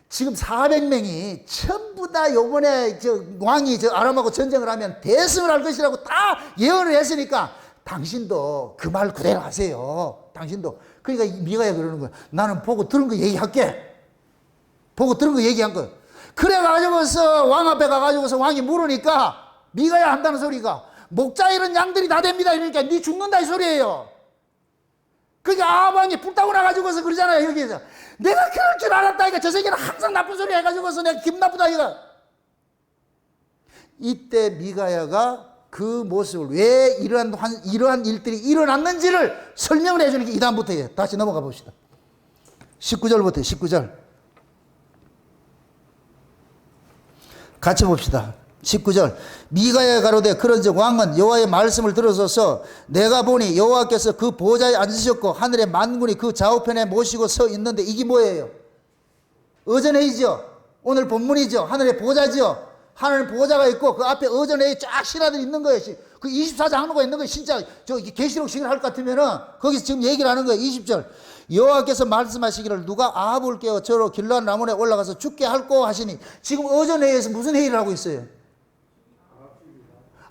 지금 400명이 전부 다 요번에 왕이 아람하고 전쟁을 하면 대승을 할 것이라고 다 예언을 했으니까 당신도 그 말 그대로 하세요. 당신도. 그러니까 미가야 그러는 거예요. 나는 보고 들은 거 얘기할게. 보고 들은 거 얘기한 거. 그래가지고서 왕 앞에 가가지고서 왕이 물으니까 미가야 한다는 소리가 목자 이런 양들이 다 됩니다. 이러니까 네 죽는다 이 소리예요. 그러니까 아합 왕이 불타고 나가지고서 그러잖아요. 여기에서 내가 그럴 줄 알았다 이거. 저 새끼는 항상 나쁜 소리 해가지고서 내가 기분 나쁘다 이거. 이때 미가야가 그 모습을 왜 이러한 일들이 일어났는지를 설명을 해주는 게 이 다음부터예요. 다시 넘어가 봅시다. 19절부터 19절 같이 봅시다. 19절 미가야 가로되 그런즉 왕은 여호와의 말씀을 들으소서. 내가 보니 여호와께서 그 보좌에 앉으셨고 하늘의 만군이 그 좌우편에 모시고 서 있는데 이게 뭐예요? 어전회의죠. 오늘 본문이죠. 하늘의 보좌죠. 하늘 보좌가 있고 그 앞에 어전회의 쫙 신하들이 있는 거예요. 그 24장 하는 있는 거예요. 진짜 저 계시록식을 할 것 같으면은 거기서 지금 얘기를 하는 거예요. 20절 여호와께서 말씀하시기를 누가 아합을 깨워 저로 길르앗 라몬에 올라가서 죽게 할꼬 하시니. 지금 어전회의에서 무슨 회의를 하고 있어요?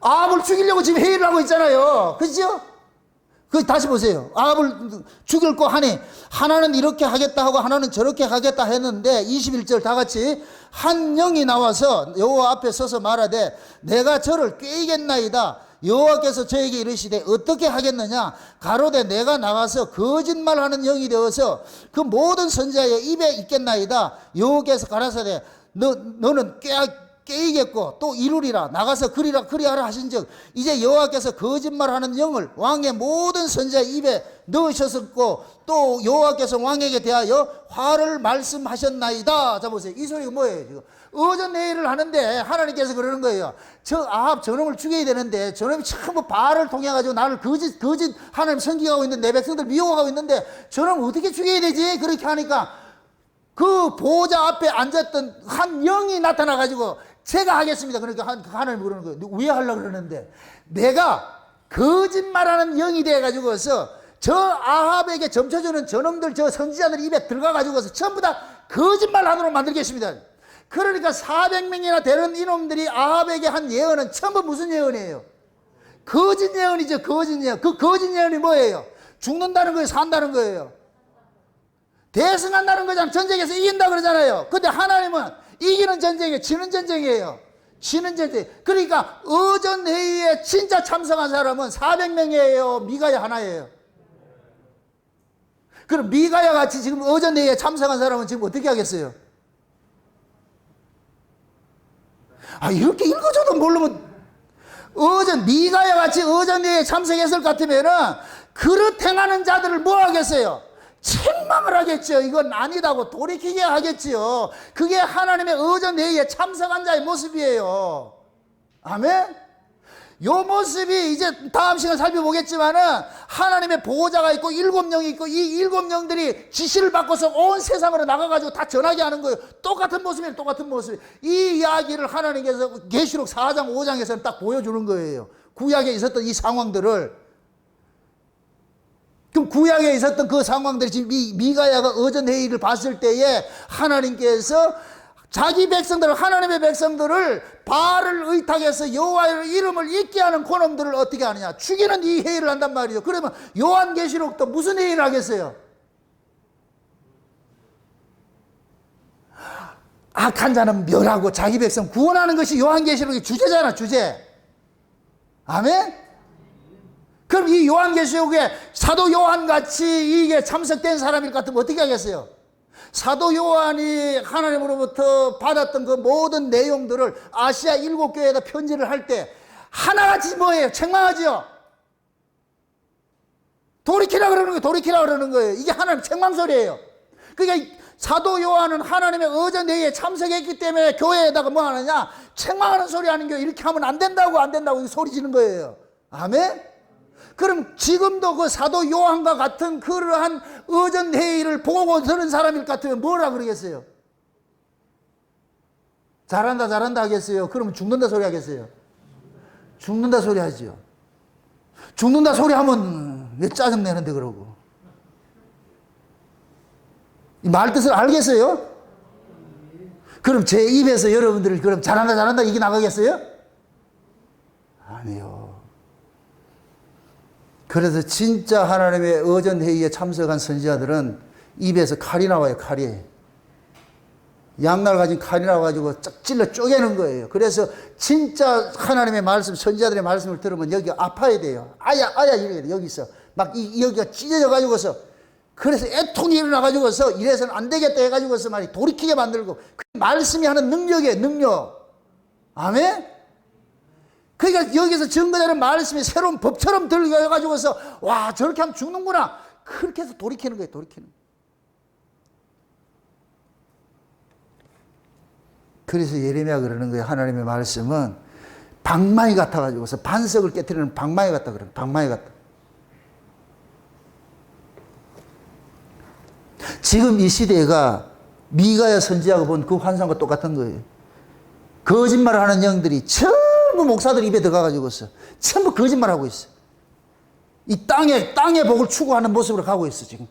아합을 죽이려고 지금 회의를 하고 있잖아요. 그죠? 다시 보세요. 아합을 죽일 거 하니 하나는 이렇게 하겠다 하고 하나는 저렇게 하겠다 했는데 21절 다 같이 한 영이 나와서 여호와 앞에 서서 말하되 내가 저를 꾀이겠나이다. 여호와께서 저에게 이르시되 어떻게 하겠느냐. 가로되 내가 나가서 거짓말하는 영이 되어서 그 모든 선지자의 입에 있겠나이다. 여호와께서 가라사대 너는 깨이겠고 또 이루리라. 나가서 그리하라 하신즉 이제 여호와께서 거짓말하는 영을 왕의 모든 선지자의 입에 넣으셨었고 또 여호와께서 왕에게 대하여 화를 말씀하셨나이다. 자 보세요. 이 소리가 뭐예요? 지금 어전회의를 하는데 하나님께서 그러는 거예요. 저 아합 저놈을 죽여야 되는데 저놈이 전부 바알을 통해 가지고 나를 거짓 하나님 섬기고 있는 내 백성들 미워하고 있는데 저놈을 어떻게 죽여야 되지? 그렇게 하니까 그 보좌 앞에 앉았던 한 영이 나타나 가지고 제가 하겠습니다. 그러니까 하나님 그러는 거예요. 왜 하려고 그러는데 내가 거짓말하는 영이 돼가지고서 저 아합에게 점쳐주는 저놈들 저 선지자들 입에 들어가가지고서 전부 다 거짓말하도록 만들겠습니다. 그러니까 400명이나 되는 이놈들이 아합에게 한 예언은 전부 무슨 예언이에요? 거짓 예언이죠. 거짓 예언. 그 거짓 예언이 뭐예요? 죽는다는 거예요? 산다는 거예요? 대승한다는 거잖아요. 전쟁에서 이긴다 그러잖아요. 근데 하나님은 이기는 전쟁이에요? 지는 전쟁이에요? 지는 전쟁. 그러니까 어전회의에 진짜 참석한 사람은 400명이에요? 미가야 하나예요? 그럼 미가야 같이 지금 어전회의에 참석한 사람은 지금 어떻게 하겠어요? 이렇게 읽어줘도 모르면 미가야 같이 어전회의에 참석했을 것 같으면은 그릇 행하는 자들을 뭐 하겠어요? 책망을 하겠죠. 이건 아니다고 돌이키게 하겠지요. 그게 하나님의 어전회의에 참석한 자의 모습이에요. 아멘. 요 모습이 이제 다음 시간 살펴보겠지만은 하나님의 보호자가 있고 7영이 있고 이 7영들이 지시를 받고서 온 세상으로 나가가지고 다 전하게 하는 거예요. 똑같은 모습이에요. 똑같은 모습. 이 이야기를 하나님께서 계시록 4장 5장에서는 딱 보여주는 거예요. 구약에 있었던 이 상황들을. 그럼 구약에 있었던 그 상황들이 지금 미가야가 어전회의를 봤을 때에 하나님께서 자기 백성들을, 하나님의 백성들을 바알을 의탁해서 여호와의 이름을 잊게 하는 그놈들을 어떻게 하느냐, 죽이는 이 회의를 한단 말이죠. 그러면 요한계시록도 무슨 회의를 하겠어요? 악한 자는 멸하고 자기 백성 구원하는 것이 요한계시록의 주제잖아, 주제. 아멘? 그럼 이 요한계시록에 사도 요한같이 이게 참석된 사람일 것 같으면 어떻게 하겠어요? 사도 요한이 하나님으로부터 받았던 그 모든 내용들을 아시아 7교회에다 편지를 할 때 하나같이 뭐예요? 책망하지요? 돌이키라 그러는 거예요. 돌이키라 그러는 거예요. 이게 하나님 책망소리예요. 그러니까 사도 요한은 하나님의 어전회의에 참석했기 때문에 교회에다가 뭐 하느냐? 책망하는 소리 하는 게 이렇게 하면 안 된다고, 안 된다고 소리 지는 거예요. 아멘? 그럼 지금도 그 사도 요한과 같은 그러한 어전회의를 보고 들은 사람일 것 같으면 뭐라 그러겠어요? 잘한다 잘한다 하겠어요? 그러면 죽는다 소리 하겠어요? 죽는다 소리 하지요. 죽는다 소리 하면 왜 짜증내는데 그러고. 이 말 뜻을 알겠어요? 그럼 제 입에서 여러분들이 그럼 잘한다 잘한다 이게 나가겠어요? 아니요. 그래서 진짜 하나님의 어전회의에 참석한 선지자들은 입에서 칼이 나와요. 칼이. 양날 가진 칼이 나와가지고 쫙 찔러 쪼개는 거예요. 그래서 진짜 하나님의 말씀, 선지자들의 말씀을 들으면 여기가 아파야 돼요. 아야 이래야 돼. 여기서 막 여기가 찢어져가지고서, 그래서 애통이 일어나가지고서 이래서는 안 되겠다 해가지고서 말이 돌이키게 만들고, 그 말씀이 하는 능력이에요. 능력. 아멘? 그러니까 여기서 증거되는 말씀이 새로운 법처럼 들려가지고서 와 저렇게 하면 죽는구나, 그렇게 해서 돌이키는 거예요. 돌이키는 거예요. 그래서 예레미야가 그러는 거예요. 하나님의 말씀은 방망이 같아가지고서 반석을 깨트리는 방망이 같다 그래요. 방망이 같다. 지금 이 시대가 미가야 선지자가 본 그 환상과 똑같은 거예요. 거짓말을 하는 영들이 전부 목사들 입에 들어가가지고서 전부 거짓말하고 있어. 이 땅의 복을 추구하는 모습으로 가고 있어 지금.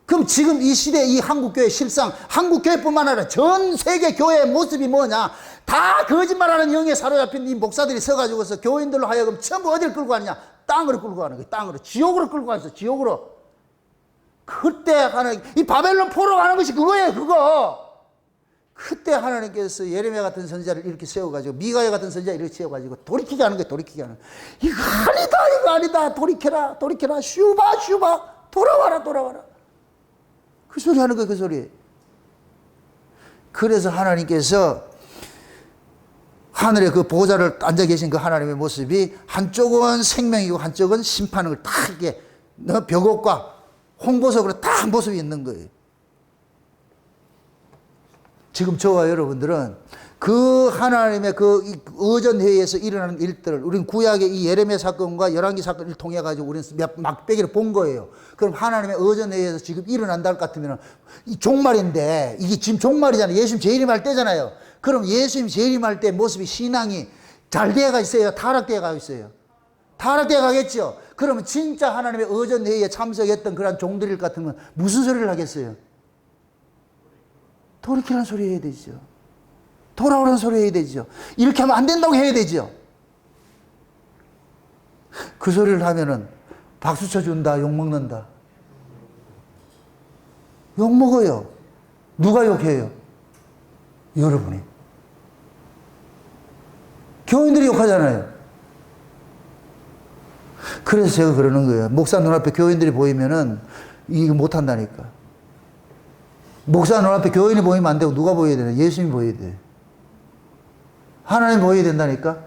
그럼 지금 이 시대 이 한국교회 실상, 한국교회뿐만 아니라 전 세계 교회의 모습이 뭐냐? 다 거짓말하는 영에 사로잡힌 이 목사들이 서가지고서 교인들로 하여금 전부 어디를 끌고 가느냐? 땅으로 끌고 가는 거예요. 땅으로. 지옥으로 끌고 가있어. 지옥으로. 그때 하나님, 이 바벨론 포로 가는 것이 그거예요. 그거. 그때 하나님께서 예레미야 같은 선지자를 이렇게 세워가지고, 미가야 같은 선지자를 이렇게 세워가지고 돌이키게 하는 거예요. 돌이키게 하는 거예요. 이거 아니다, 이거 아니다. 돌이켜라, 돌이켜라. 슈바, 돌아와라. 그 소리 하는 거예요, 그 소리. 그래서 하나님께서 하늘에 그 보좌를 앉아 계신 그 하나님의 모습이 한쪽은 생명이고 한쪽은 심판을 다 이렇게 벽옥과 홍보석으로 다 모습이 있는 거예요. 지금 저와 여러분들은 그 하나님의 그 어전회의에서 일어나는 일들을, 우리는 구약의 이 예레미야 사건과 열왕기 사건을 통해 가지고 우리는 막배기를 본 거예요. 그럼 하나님의 어전회의에서 지금 일어난다 할 것 같으면 이 종말인데, 이게 지금 종말이잖아요. 예수님 재림할 때잖아요. 그럼 예수님 재림할 때 모습이, 신앙이 잘 돼가 있어요? 타락되어 가고 있어요? 타락되어 가겠죠. 그러면 진짜 하나님의 어전회의에 참석했던 그런 종들일 것 같으면 무슨 소리를 하겠어요? 돌이키라는 소리 해야 되죠. 돌아오라는 소리 해야 되죠. 이렇게 하면 안 된다고 해야 되죠. 그 소리를 하면은 박수 쳐준다, 욕먹는다. 욕먹어요. 누가 욕해요? 여러분이. 교인들이 욕하잖아요. 그래서 제가 그러는 거예요. 목사 눈앞에 교인들이 보이면은 이거 못한다니까. 목사 눈앞에 교인이 보이면 안 되고 누가 보여야 되나? 예수님이 보여야 돼. 하나님 보여야 된다니까.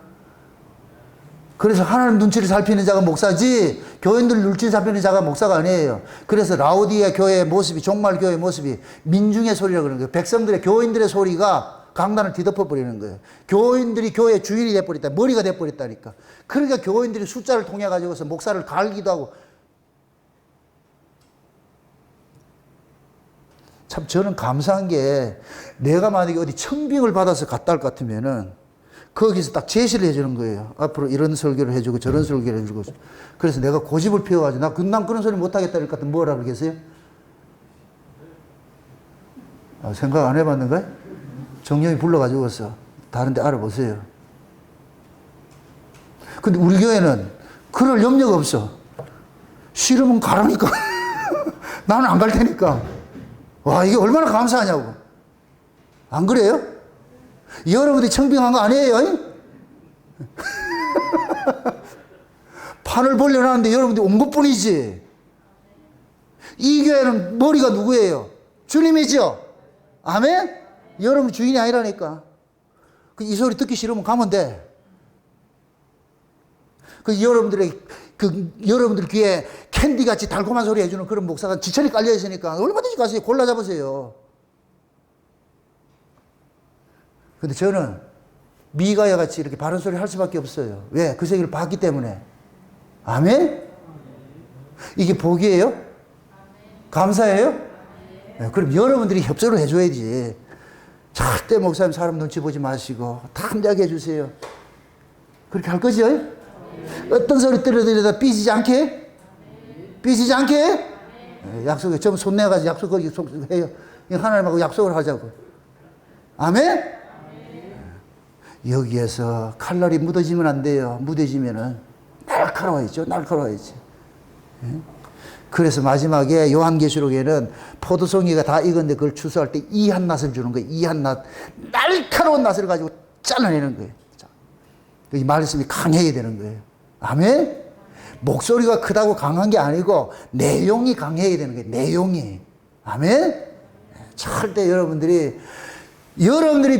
그래서 하나님 눈치를 살피는 자가 목사지, 교인들 눈치를 살피는 자가 목사가 아니에요. 그래서 라오디아 교회의 모습이, 종말 교회의 모습이 민중의 소리라고 그러는 거예요. 백성들의, 교인들의 소리가 강단을 뒤덮어 버리는 거예요. 교인들이 교회 주인이 돼버렸다. 머리가 돼버렸다니까. 그러니까 교인들이 숫자를 통해 가지고서 목사를 갈기도 하고. 참 저는 감사한 게 내가 만약에 어디 청빙을 받아서 갔다 올 것 같으면은 거기서 딱 제시를 해주는 거예요. 앞으로 이런 설교를 해주고 저런 설교를 해주고. 그래서 내가 고집을 피워가지고 난 그런 소리 못하겠다 이럴 것 같으면 뭐라 그러겠어요? 생각 안 해봤는가? 정령이 불러가지고서 다른 데 알아보세요. 근데 우리 교회는 그럴 염려가 없어. 싫으면 가라니까. 나는 안 갈 테니까. 와, 이게 얼마나 감사하냐고. 안 그래요? 여러분들이 청빙한 거 아니에요? 판을 벌려놨는데 여러분들이 온 것뿐이지. 이 교회는 머리가 누구예요? 주님이죠? 아멘? 여러분 주인이 아니라니까. 이 소리 듣기 싫으면 가면 돼. 여러분들 귀에 캔디같이 달콤한 소리 해주는 그런 목사가 지천이 깔려있으니까 얼마든지 가서 골라 잡으세요. 근데 저는 미가야 같이 이렇게 바른 소리 할 수밖에 없어요. 왜? 그 세계를 봤기 때문에. 아멘? 이게 복이에요? 감사해요? 네, 그럼 여러분들이 협조를 해줘야지. 절대 목사님 사람 눈치 보지 마시고 탐지하게 해주세요. 그렇게 할 거죠? 어떤 소리 들어드려도 삐지지 않게? 삐지지 않게? 네, 약속해. 좀 손내가지고 약속해요. 하나님하고 약속을 하자고. 아멘? 여기에서 칼날이 묻어지면 안 돼요. 묻어지면은 날카로워야죠. 날카로워야지. 그래서 마지막에 요한계시록에는 포도송이가 다 익었는데 그걸 추수할 때 이 한 낫을 주는 거예요. 이 한 낫. 날카로운 낫을 가지고 잘라내는 거예요. 이 말씀이 강해야 되는 거예요. 아멘? 목소리가 크다고 강한 게 아니고 내용이 강해야 되는 거예요. 내용이. 아멘? 절대 여러분들이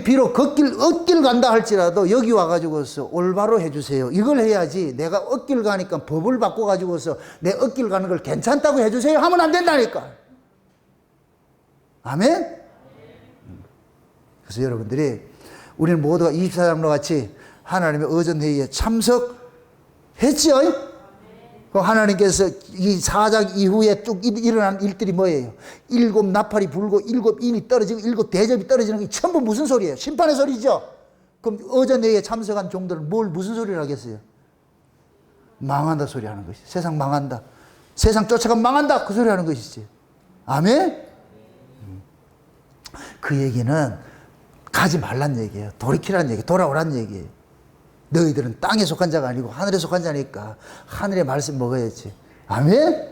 비록 엇길 간다 할지라도 여기 와가지고서 올바로 해주세요. 이걸 해야지 내가 엇길 가니까 법을 바꿔가지고서 내 엇길 가는 걸 괜찮다고 해주세요 하면 안 된다니까. 아멘? 그래서 여러분들이 우리는 모두가 24장로 같이 하나님의 의전회의에 참석했지요? 하나님께서 이 4장 이후에 쭉 일어난 일들이 뭐예요? 7 나팔이 불고 7 인이 떨어지고 7 대접이 떨어지는 게 전부 무슨 소리예요? 심판의 소리죠? 그럼 의전회의에 참석한 종들은 무슨 소리를 하겠어요? 망한다 소리 하는 것이. 세상 망한다. 세상 쫓아가면 망한다. 그 소리 하는 것이지. 아멘? 그 얘기는 가지 말란 얘기예요. 돌이키란 얘기, 돌아오란 얘기예요. 너희들은 땅에 속한 자가 아니고 하늘에 속한 자니까 하늘의 말씀 먹어야지. 아멘?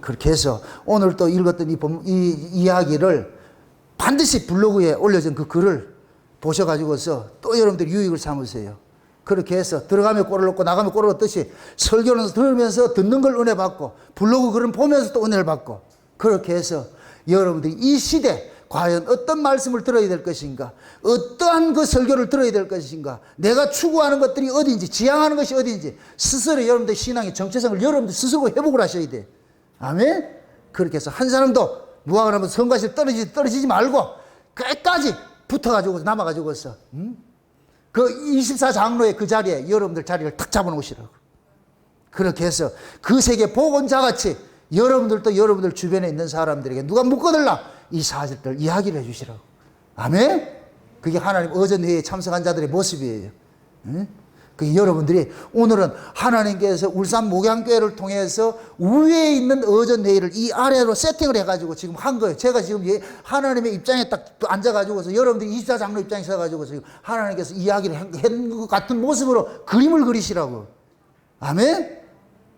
그렇게 해서 오늘 또 읽었던 이 이야기를 반드시 블로그에 올려진 그 글을 보셔가지고서 또 여러분들이 유익을 삼으세요. 그렇게 해서 들어가면 꼴을 얻고 나가면 꼴을 얻듯이 설교는 들으면서 듣는 걸 은혜 받고 블로그 글은 보면서 또 은혜를 받고 그렇게 해서 여러분들이 이 시대 과연 어떤 말씀을 들어야 될 것인가? 어떠한 그 설교를 들어야 될 것인가? 내가 추구하는 것들이 어디인지, 지향하는 것이 어디인지 스스로 여러분들 신앙의 정체성을 여러분들 스스로 회복을 하셔야 돼. 아멘? 그렇게 해서 한 사람도 무학을 하면 성과실 떨어지지 말고 끝까지 붙어가지고 남아가지고서 그 24장로의 그 자리에 여러분들 자리를 탁 잡아놓으시라고. 그렇게 해서 그 세계 복원자같이 여러분들도 여러분들 주변에 있는 사람들에게 누가 묶어들라 이 사실들 이야기를 해주시라고. 아멘? 그게 하나님 의전회의에 참석한 자들의 모습이에요. 그 여러분들이 오늘은 하나님께서 울산 목양교회를 통해서 위에 있는 의전회의를 이 아래로 세팅을 해가지고 지금 한 거예요. 제가 지금 하나님의 입장에 딱 앉아가지고서 여러분들이 24장로 입장에 서가지고서 하나님께서 이야기를 한 것 같은 모습으로 그림을 그리시라고. 아멘?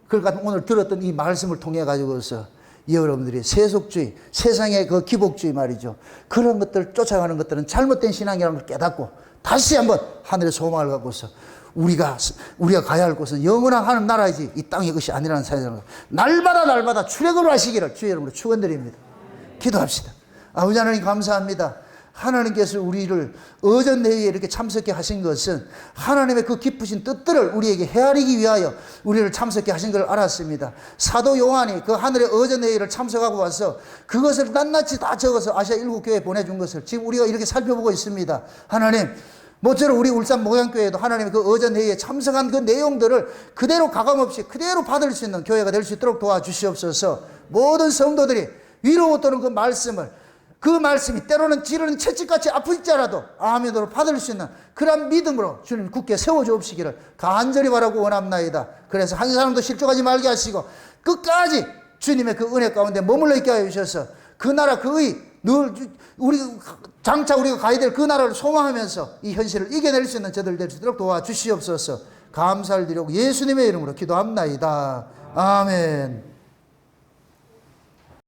그러니까 오늘 들었던 이 말씀을 통해 가지고서 여러분들이 세속주의, 세상의 그 기복주의 말이죠. 그런 것들 쫓아가는 것들은 잘못된 신앙이라는 걸 깨닫고 다시 한번 하늘의 소망을 갖고서 우리가 가야 할 곳은 영원한 하나님 나라이지 이 땅의 것이 아니라는 사실을 날마다 출애굽을 하시기를 주의 이름으로 축원드립니다. 기도합시다. 아버지 하나님 감사합니다. 하나님께서 우리를 어전회의에 이렇게 참석해 하신 것은 하나님의 그 깊으신 뜻들을 우리에게 헤아리기 위하여 우리를 참석해 하신 걸 알았습니다. 사도 요한이 그 하늘의 어전회의를 참석하고 와서 그것을 낱낱이 다 적어서 아시아 일곱 교회에 보내준 것을 지금 우리가 이렇게 살펴보고 있습니다. 하나님, 모쪼록 우리 울산 목양교회도 하나님의 그 어전회의에 참석한 그 내용들을 그대로 가감없이 그대로 받을 수 있는 교회가 될 수 있도록 도와주시옵소서. 모든 성도들이 위로 떠는 그 말씀을, 그 말씀이 때로는 찌르는 채찍같이 아플지라도 아멘으로 받을 수 있는 그런 믿음으로 주님 굳게 세워주옵시기를 간절히 바라고 원합나이다. 그래서 한 사람도 실족하지 말게 하시고 끝까지 주님의 그 은혜 가운데 머물러 있게 하여 주셔서 그 나라 그의 늘 우리 장차 우리가 가야 될 그 나라를 소망하면서 이 현실을 이겨낼 수 있는 저들 될 수 있도록 도와주시옵소서. 감사를 드리고 예수님의 이름으로 기도합나이다. 아멘.